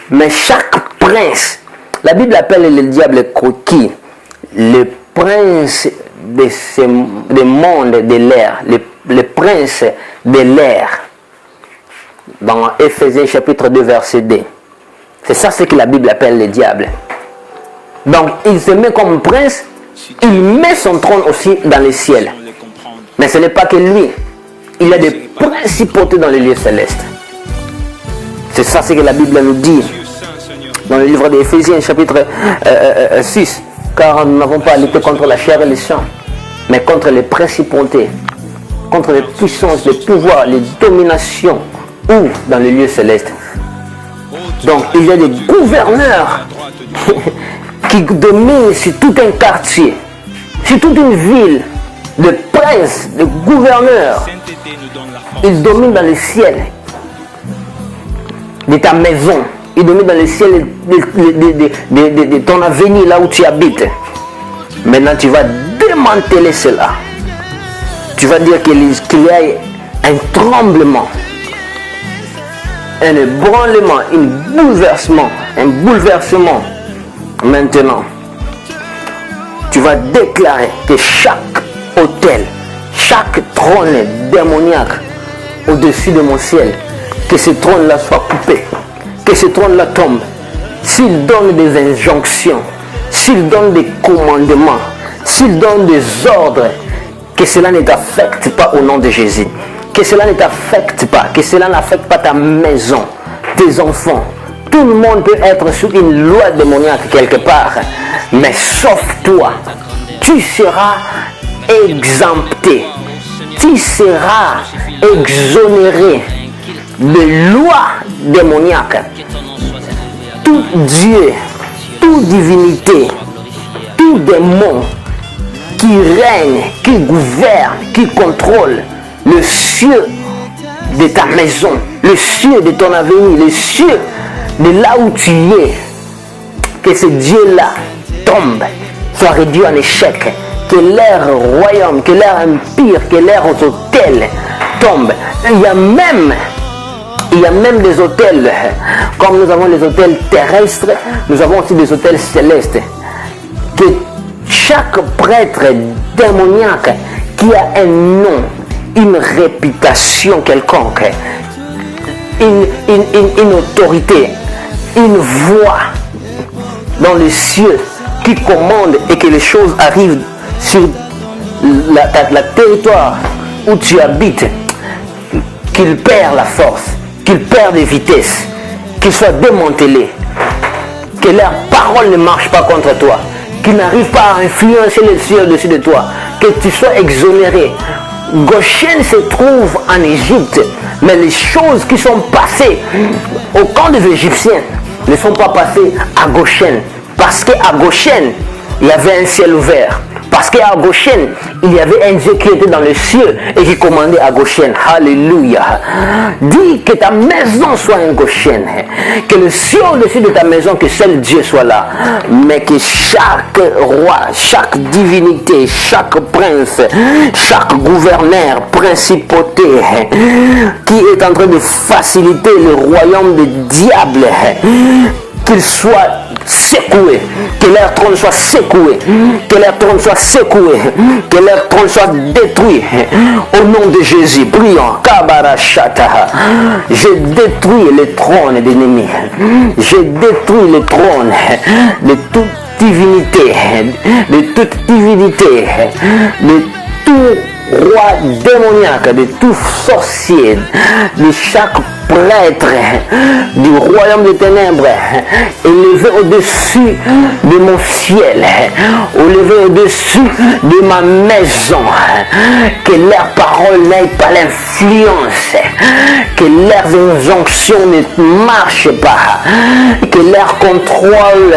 Mais chaque prince, la Bible appelle le diable coquille, le prince des mondes de l'air, le prince de l'air. Dans Éphésiens chapitre 2 verset 2. C'est ça ce que la Bible appelle le diable. Donc il se met comme prince, il met son trône aussi dans le ciel. Mais ce n'est pas que lui. Il y a des principautés dans les lieux célestes. C'est ça ce que la Bible nous dit. Dans le livre d'Éphésiens chapitre 6. Car nous n'avons pas à lutter contre la chair et le sang, mais contre les principautés, contre les puissances, les pouvoirs, les dominations, ou dans les lieux célestes. Donc il y a des gouverneurs qui dominent sur tout un quartier, sur toute une ville, de princes, de gouverneurs Il domine dans le ciel de ta maison. Il domine dans le ciel de ton avenir, là où tu habites. Maintenant, tu vas démanteler cela. Tu vas dire qu'il y a un tremblement, un ébranlement, un bouleversement. Maintenant, tu vas déclarer que chaque autel, chaque trône démoniaque au-dessus de mon ciel, que ce trône-là soit coupé, que ce trône-là tombe. S'il donne des injonctions, s'il donne des commandements, s'il donne des ordres, que cela ne t'affecte pas au nom de Jésus. Que cela ne t'affecte pas, que cela n'affecte pas ta maison, tes enfants. Tout le monde peut être sous une loi démoniaque quelque part, mais sauf toi, tu seras exempté, tu seras exonéré de lois démoniaques. Tout Dieu, toute divinité, tout démon qui règne, qui gouverne, qui contrôle le cieux de ta maison, le cieux de ton avenir, le cieux de là où tu es, que ce Dieu-là tombe, soit réduit en échec, que leur royaume, que leur empire, que leurs hôtels tombent. Il y a même des hôtels, comme nous avons les hôtels terrestres, nous avons aussi des hôtels célestes. Que chaque prêtre démoniaque qui a un nom, une réputation quelconque, une autorité, une voix dans les cieux qui commande et que les choses arrivent sur la territoire où tu habites, qu'il perd la force, qu'il perd de vitesse, qu'il soit démantelé, que leur parole ne marche pas contre toi, qu'ils n'arrivent pas à influencer les cieux au-dessus de toi, que tu sois exonéré. Goshen se trouve en Égypte, mais les choses qui sont passées au camp des Égyptiens ne sont pas passées à Goshen, parce qu'à Goshen, il y avait un ciel ouvert. Parce qu'à Goshen, il y avait un Dieu qui était dans les cieux et qui commandait à Goshen. Alléluia. Dis que ta maison soit un Goshen. Que le ciel au-dessus de ta maison, que seul Dieu soit là. Mais que chaque roi, chaque divinité, chaque prince, chaque gouverneur, principauté qui est en train de faciliter le royaume des diables, qu'il soit secoué, que leur trône soit secoué, que leur trône soit secoué, que leur trône soit détruit. Au nom de Jésus, prions. Je détruis les trônes d'ennemis. Je détruis les trônes de toute divinité, de tout roi démoniaque, de tout sorcier, de chaque prêtre du royaume des ténèbres, élevé au-dessus de mon ciel, élevé au-dessus de ma maison, que leurs paroles n'aient pas l'influence, que leurs injonctions ne marchent pas, que leur contrôle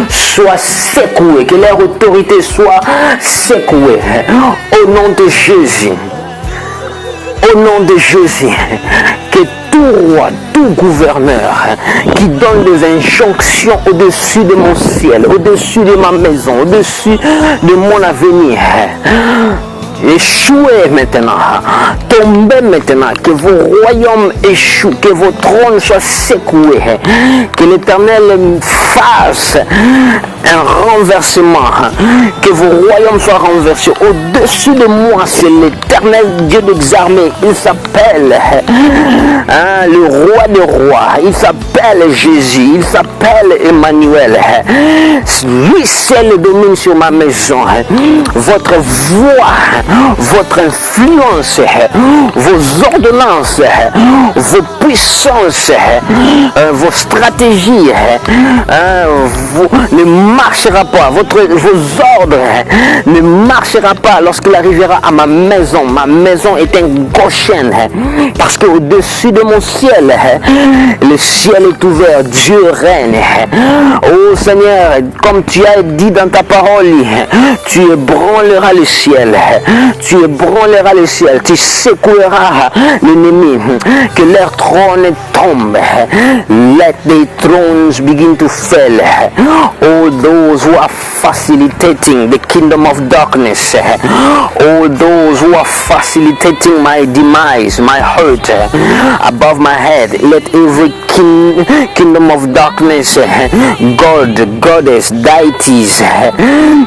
soit secoué, que leur autorité soit secouée, au nom de Jésus. Au nom de Jésus, que tout roi, tout gouverneur qui donne des injonctions au-dessus de mon ciel, au-dessus de ma maison, au-dessus de mon avenir, échouez maintenant, tombez maintenant, que vos royaumes échouent, que vos trônes soient secoués, que l'Éternel fasse un renversement, que vos royaumes soient renversés. Au-dessus de moi, c'est l'Éternel Dieu des armées. Il s'appelle le roi des rois. Il s'appelle Jésus. Il s'appelle Emmanuel. Lui seul domine sur ma maison. Votre voix, votre influence, vos ordonnances, vos puissances, vos stratégies, les marchera pas, vos ordres ne marchera pas lorsqu'il arrivera à ma maison. Ma maison est un Goshen, parce qu'au-dessus de mon ciel, le ciel est ouvert, Dieu règne. Oh Seigneur, comme tu as dit dans ta parole, tu ébranleras le ciel, tu ébranleras le ciel, tu secoueras l'ennemi, que leur trône tombe. Let the thrones begin to fall. All those who are facilitating the kingdom of darkness, all those who are facilitating my demise, my hurt above my head, let every kingdom of darkness, God, goddess, deities,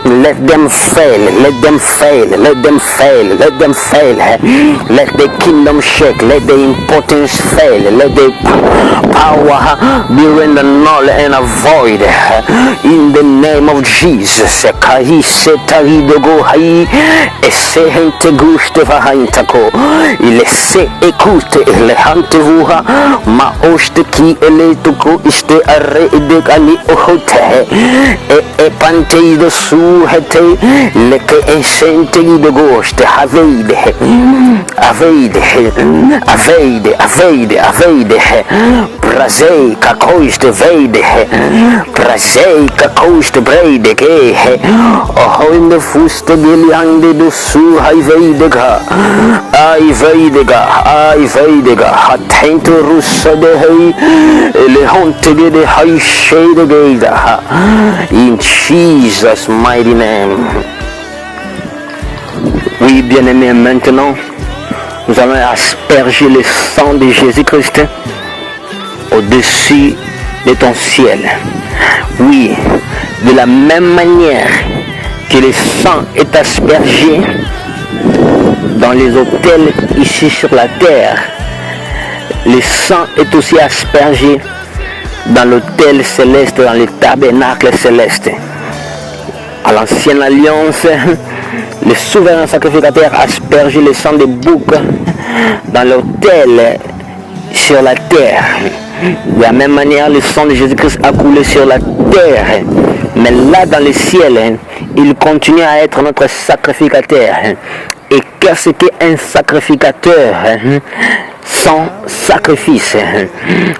let them fail, let them fail, let them fail, let them fail. Let the kingdom shake, let the importance fail, let the power be rendered null and void. In the name of Jesus. Il se écoute le hantevuha ma oste ki ele tuko iste arre idekani ohote e pantei do su hete leke esente do goste aveide prazei kakoiste veide prazei kakoiste breide ke oh in de fuste biliande do su hai veidega ai veidega hatento russa de hei le honte de hai shade geida in Jesus mighty name. Oui, bien-aimés, maintenant nous allons asperger le sang de Jésus-Christ au-dessus de ton ciel. Oui, de la même manière que le sang est aspergé dans les autels ici sur la terre, le sang est aussi aspergé dans l'autel céleste, dans le tabernacle céleste. À l'ancienne alliance, le souverain sacrificateur aspergeait le sang de bouc dans l'autel sur la terre. De la même manière, le sang de Jésus-Christ a coulé sur la terre. Mais là, dans le ciel, il continue à être notre sacrificateur. Et qu'est-ce qu'un sacrificateur sans sacrifice?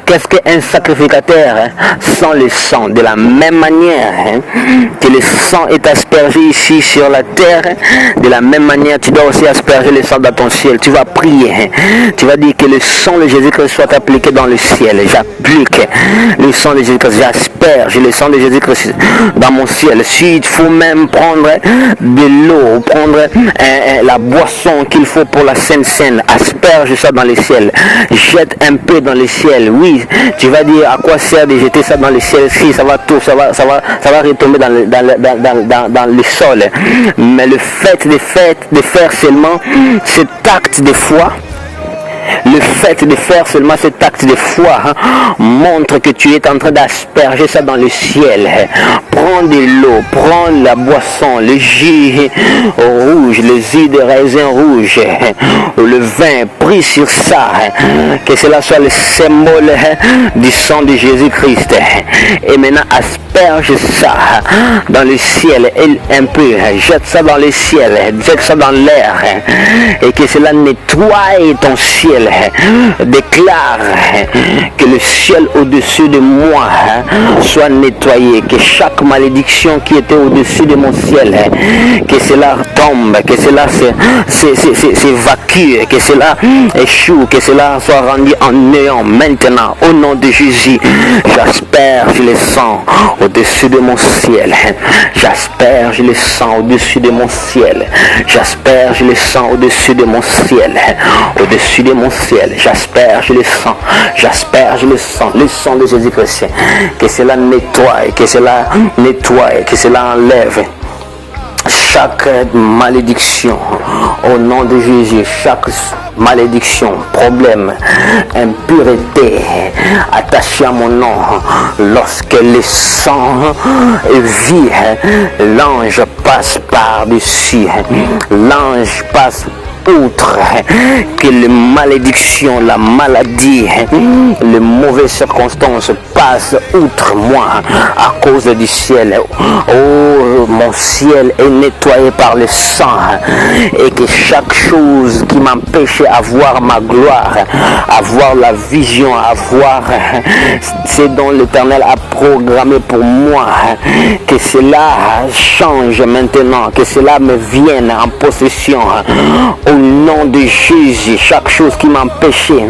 Qu'est-ce qu'un sacrificateur sans le sang? De la même manière que le sang est aspergé ici sur la terre, de la même manière tu dois aussi asperger le sang dans ton ciel. Tu vas prier, tu vas dire que le sang de Jésus-Christ soit appliqué dans le ciel. J'applique le sang de Jésus-Christ, j'asperge le sang de Jésus-Christ dans mon ciel. S'il faut même prendre de l'eau, prendre la boisson qu'il faut pour la Sainte Seine, asperge ça dans le ciel. Jette un peu dans le ciel. Oui, tu vas dire à quoi sert de jeter ça dans le ciel si ça va retomber dans le sol. Mais le fait de faire seulement cet acte de foi, le fait de faire seulement cet acte de foi montre que tu es en train d'asperger ça dans le ciel. Prends de l'eau, prends la boisson, le jus rouge, le jus de raisin rouge, le vin, prie sur ça, que cela soit le symbole du sang de Jésus-Christ. Et maintenant asperge ça dans le ciel un peu, jette ça dans le ciel, jette ça dans l'air, et que cela nettoie ton ciel. Déclare que le ciel au-dessus de moi soit nettoyé, que chaque malédiction qui était au-dessus de mon ciel, que cela tombe, que cela s'évacue, que cela échoue, que cela soit rendu en néant maintenant au nom de Jésus. J'asperge le sang au-dessus de mon ciel, j'asperge le sang au-dessus de mon ciel, j'asperge le sang au-dessus de mon ciel, au-dessus de mon ciel, j'asperge le sang de Jésus-Christ, que cela nettoie, que cela enlève chaque malédiction au nom de Jésus, chaque malédiction, problème, impureté attachée à mon nom. Lorsque le sang vit, l'ange passe par-dessus, l'ange passe outre, que les malédictions, la maladie, les mauvaises circonstances passent outre moi à cause du ciel. Oh, mon ciel est nettoyé par le sang et que chaque chose qui m'empêchait à voir ma gloire, à voir la vision, à voir ce dont l'Éternel a programmé pour moi, que cela change maintenant, que cela me vienne en possession au nom de Jésus. Chaque chose qui m'empêchait,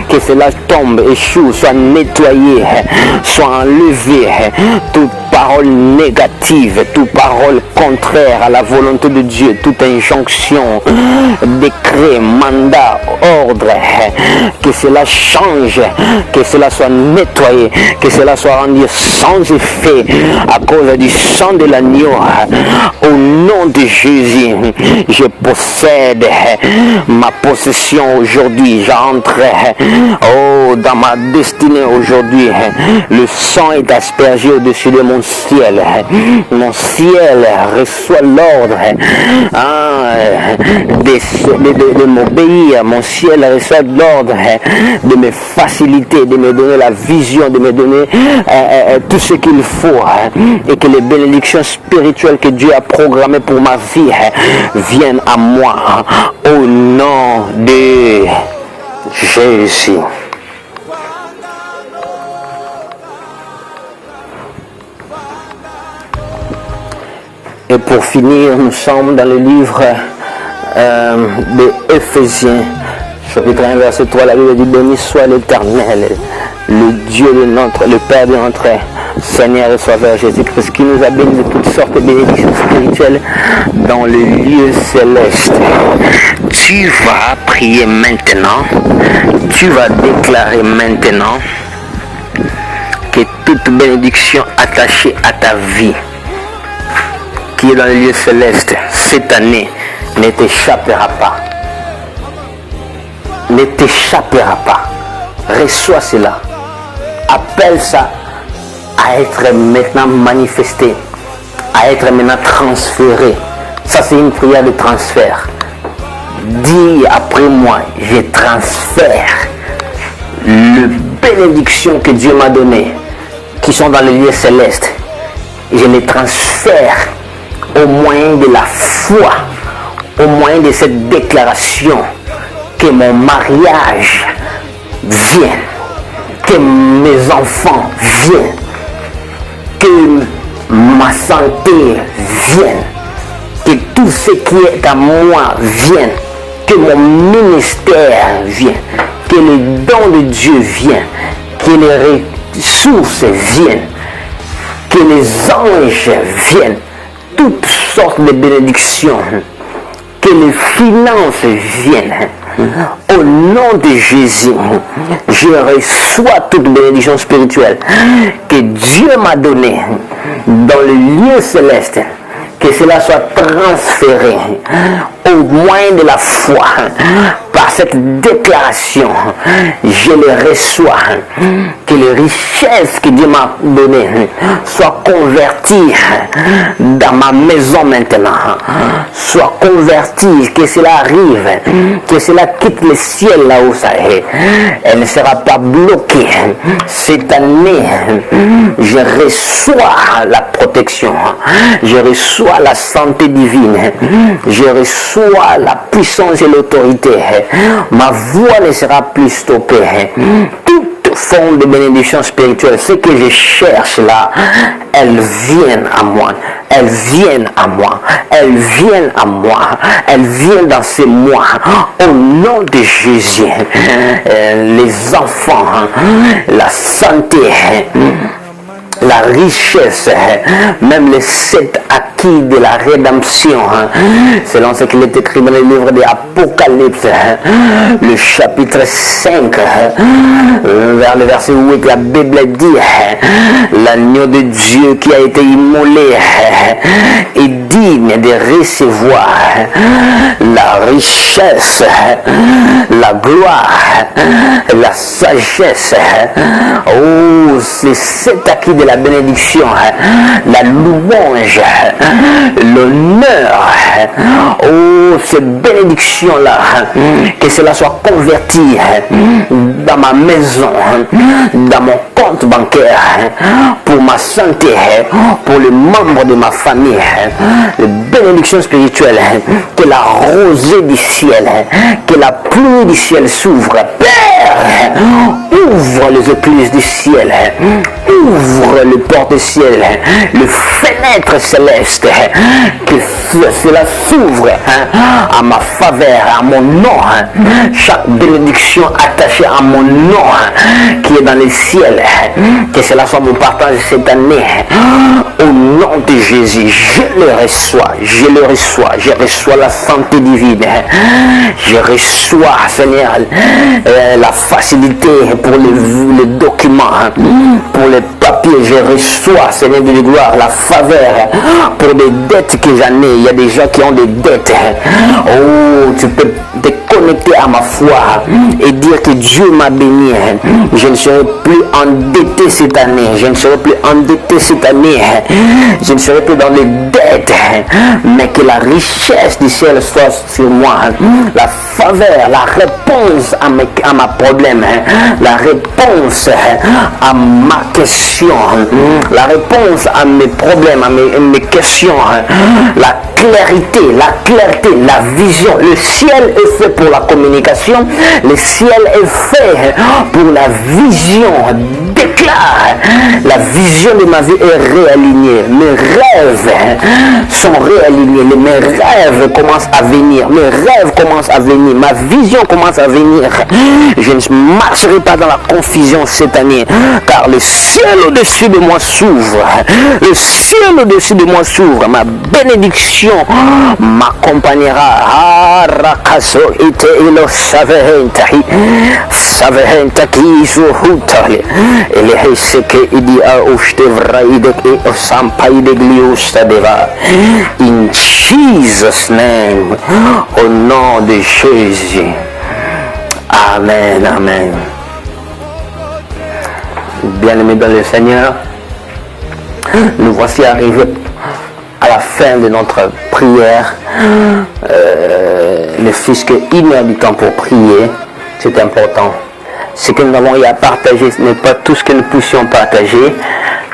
que cela tombe, échoue, soit nettoyé, soit enlevé. Toute parole négative, toute parole contraire à la volonté de Dieu, toute injonction, décret, mandat, ordre, que cela change, que cela soit nettoyé, que cela soit rendu sans effet à cause du sang de l'agneau. Au nom de Jésus, je possède ma possession aujourd'hui. J'entre dans ma destinée aujourd'hui. Le sang est aspergé au-dessus de mon ciel. Mon ciel reçoit l'ordre de m'obéir. Mon ciel reçoit l'ordre de me faciliter, de me donner la vision, de me donner tout ce qu'il faut, et que les bénédictions spirituelles que Dieu a programmées pour ma vie viennent à moi au nom de Jésus. Et pour finir, nous sommes dans le livre de Éphésiens, chapitre 1, verset 3, la Bible dit: béni soit l'Éternel, le Dieu de notre, le Père de notre Seigneur et Sauveur Jésus-Christ, qui nous a bénis de toutes sortes de bénédictions spirituelles dans le lieu céleste. Tu vas prier maintenant, tu vas déclarer maintenant que toute bénédiction attachée à ta vie, qui est dans le lieu céleste, cette année, ne t'échappera pas. Ne t'échappera pas. Reçois cela. Appelle ça à être maintenant manifesté, à être maintenant transféré. Ça, c'est une prière de transfert. Dis après moi: je transfère les bénédictions que Dieu m'a données, qui sont dans le lieu céleste. Je les transfère au moyen de la foi, au moyen de cette déclaration, que mon mariage vienne, que mes enfants viennent, que ma santé vienne, que tout ce qui est à moi vienne, que mon ministère vienne, que les dons de Dieu viennent, que les ressources viennent, que les anges viennent, toutes sortes de bénédictions, que les finances viennent. Au nom de Jésus, je reçois toute bénédiction spirituelle que Dieu m'a donnée dans le lieu céleste, que cela soit transféré au moyen de la foi. Par cette déclaration, je les reçois, que les richesses que Dieu m'a données soient converties dans ma maison maintenant, soient converties, que cela arrive, que cela quitte le ciel là où ça est. Elle ne sera pas bloquée. Cette année, je reçois la protection, je reçois la santé divine, je reçois la puissance et l'autorité. Ma voix ne sera plus stoppée. Toute forme de bénédiction spirituelle, ce que je cherche là, elles viennent à moi. Elles viennent à moi. Elles viennent à moi. Elles viennent dans ces mois. Au nom de Jésus. Les enfants, la santé, la richesse, même les 7 acquis de la rédemption, selon ce qu'il est écrit dans le livre de l'Apocalypse, le chapitre 5, vers le verset 8, la Bible dit: l'agneau de Dieu qui a été immolé, et dit digne de recevoir la richesse, la gloire, la sagesse. Oh, c'est cet acquis de la bénédiction, la louange, l'honneur. Oh, ces bénédictions-là, que cela soit converti dans ma maison, dans mon compte bancaire, pour ma santé, pour les membres de ma famille. Les bénédictions spirituelles, que la rosée du ciel, que la pluie du ciel s'ouvre. Père, ouvre les écluses du ciel, ouvre les portes du ciel, les fenêtres célestes, que cela s'ouvre à ma faveur, à mon nom. Chaque bénédiction attachée à mon nom qui est dans le ciel, que cela soit mon partage cette année. Au nom de Jésus, je le reçois, je le reçois, je reçois la santé divine, je reçois, Seigneur, la facilité pour les documents, pour les papiers, je reçois, Seigneur de gloire, la faveur pour des dettes que j'en ai. Il y a des gens qui ont des dettes. Oh, tu peux te connecter à ma foi et dire que Dieu m'a béni. Je ne serai plus endetté cette année. Je ne serai plus endetté cette année. Je ne serai plus dans les dettes. Mais que la richesse du ciel soit sur moi. La faveur, la réponse à ma problème. La réponse à ma question. La réponse à mes problèmes, à mes questions. La clarté, la vision. Le ciel est fait pour la communication. Le ciel est fait pour la vision. Déclare, la vision de ma vie est réalignée. Mes rêves sont réalignés. Mes rêves commencent à venir. Mes rêves commencent à venir. Ma vision commence à venir. Je ne marcherai pas dans la confusion cette année, car le ciel au-dessus de moi s'ouvre. Le ciel au-dessus de moi s'ouvre. Ma bénédiction m'accompagnera. Arakaso ite ilo savehentahi. Savehentaki zuhutali. Eleheseke idia ushtevraideke osampaideglyustadeva. In Jesus' name, au nom de Jésus. Amen, amen. Bien-aimés dans le Seigneur, nous voici arrivés à la fin de notre prière. Le fils que 1 heure du temps pour prier, c'est important. Ce que nous avons eu à partager, ce n'est pas tout ce que nous puissions partager,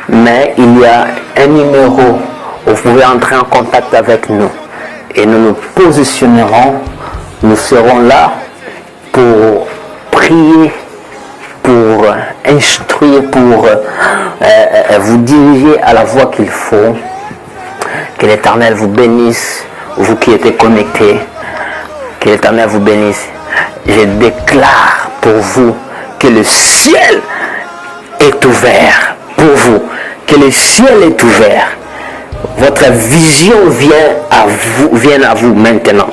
mais il y a un numéro où vous pouvez entrer en contact avec nous et nous nous positionnerons, nous serons là pour prier, pour instruire, pour vous diriger à la voie qu'il faut. Que l'Éternel vous bénisse, vous qui êtes connectés. Que l'Éternel vous bénisse. Je déclare pour vous que le ciel est ouvert pour vous. Que le ciel est ouvert. Votre vision vient à vous maintenant.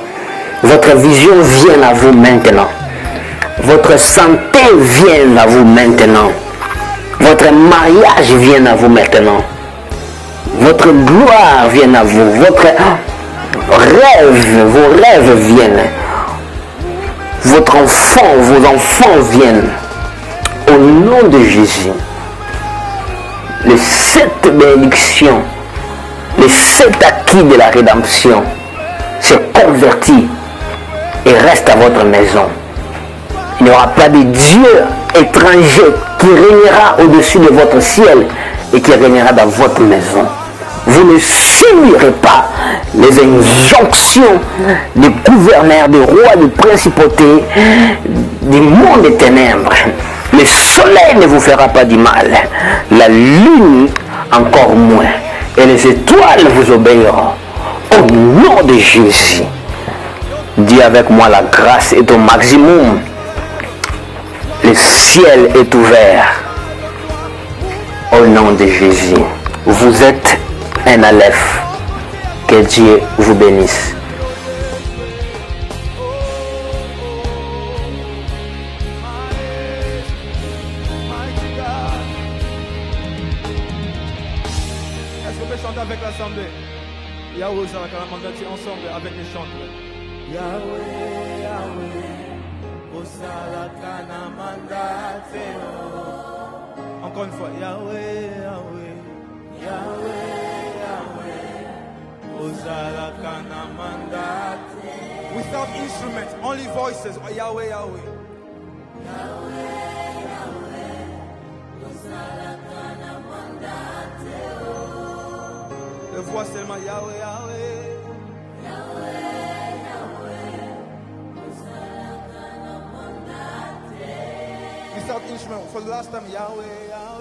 Votre vision vient à vous maintenant. Votre santé vient à vous maintenant. Votre mariage vient à vous maintenant. Votre gloire vient à vous. Votre rêve, vos rêves viennent. Votre enfant, vos enfants viennent. Au nom de Jésus. Les 7 bénédictions, les 7 acquis de la rédemption se convertit et reste à votre maison. Il n'y aura pas de Dieu étranger qui régnera au-dessus de votre ciel et qui régnera dans votre maison. Vous ne subirez pas les injonctions des gouverneurs, des rois, des principautés, du monde des ténèbres. Le soleil ne vous fera pas du mal, la lune encore moins, et les étoiles vous obéiront. Au nom de Jésus, dis avec moi, la grâce est au maximum. Le ciel est ouvert. Au nom de Jésus, vous êtes un Aleph. Que Dieu vous bénisse. Est-ce qu'on peut chanter avec l'assemblée? Yahweh Ozalaka Mandate ensemble avec les chanteurs. Yahweh, Yahweh, Ozalaka Mandate. Encore une fois, Yahweh, Yahweh, Yahweh, Yahweh, Ozalaka Mandate. Without instruments, only voices. Yahweh, Yahweh. Yahweh, Yahweh, Ozalaka Mandate. Le voix seulement Yahweh, Yahweh. Yahweh, Yahweh, Ozalaka Mandate. Without instrument, for the last time, Yahweh, Yahweh.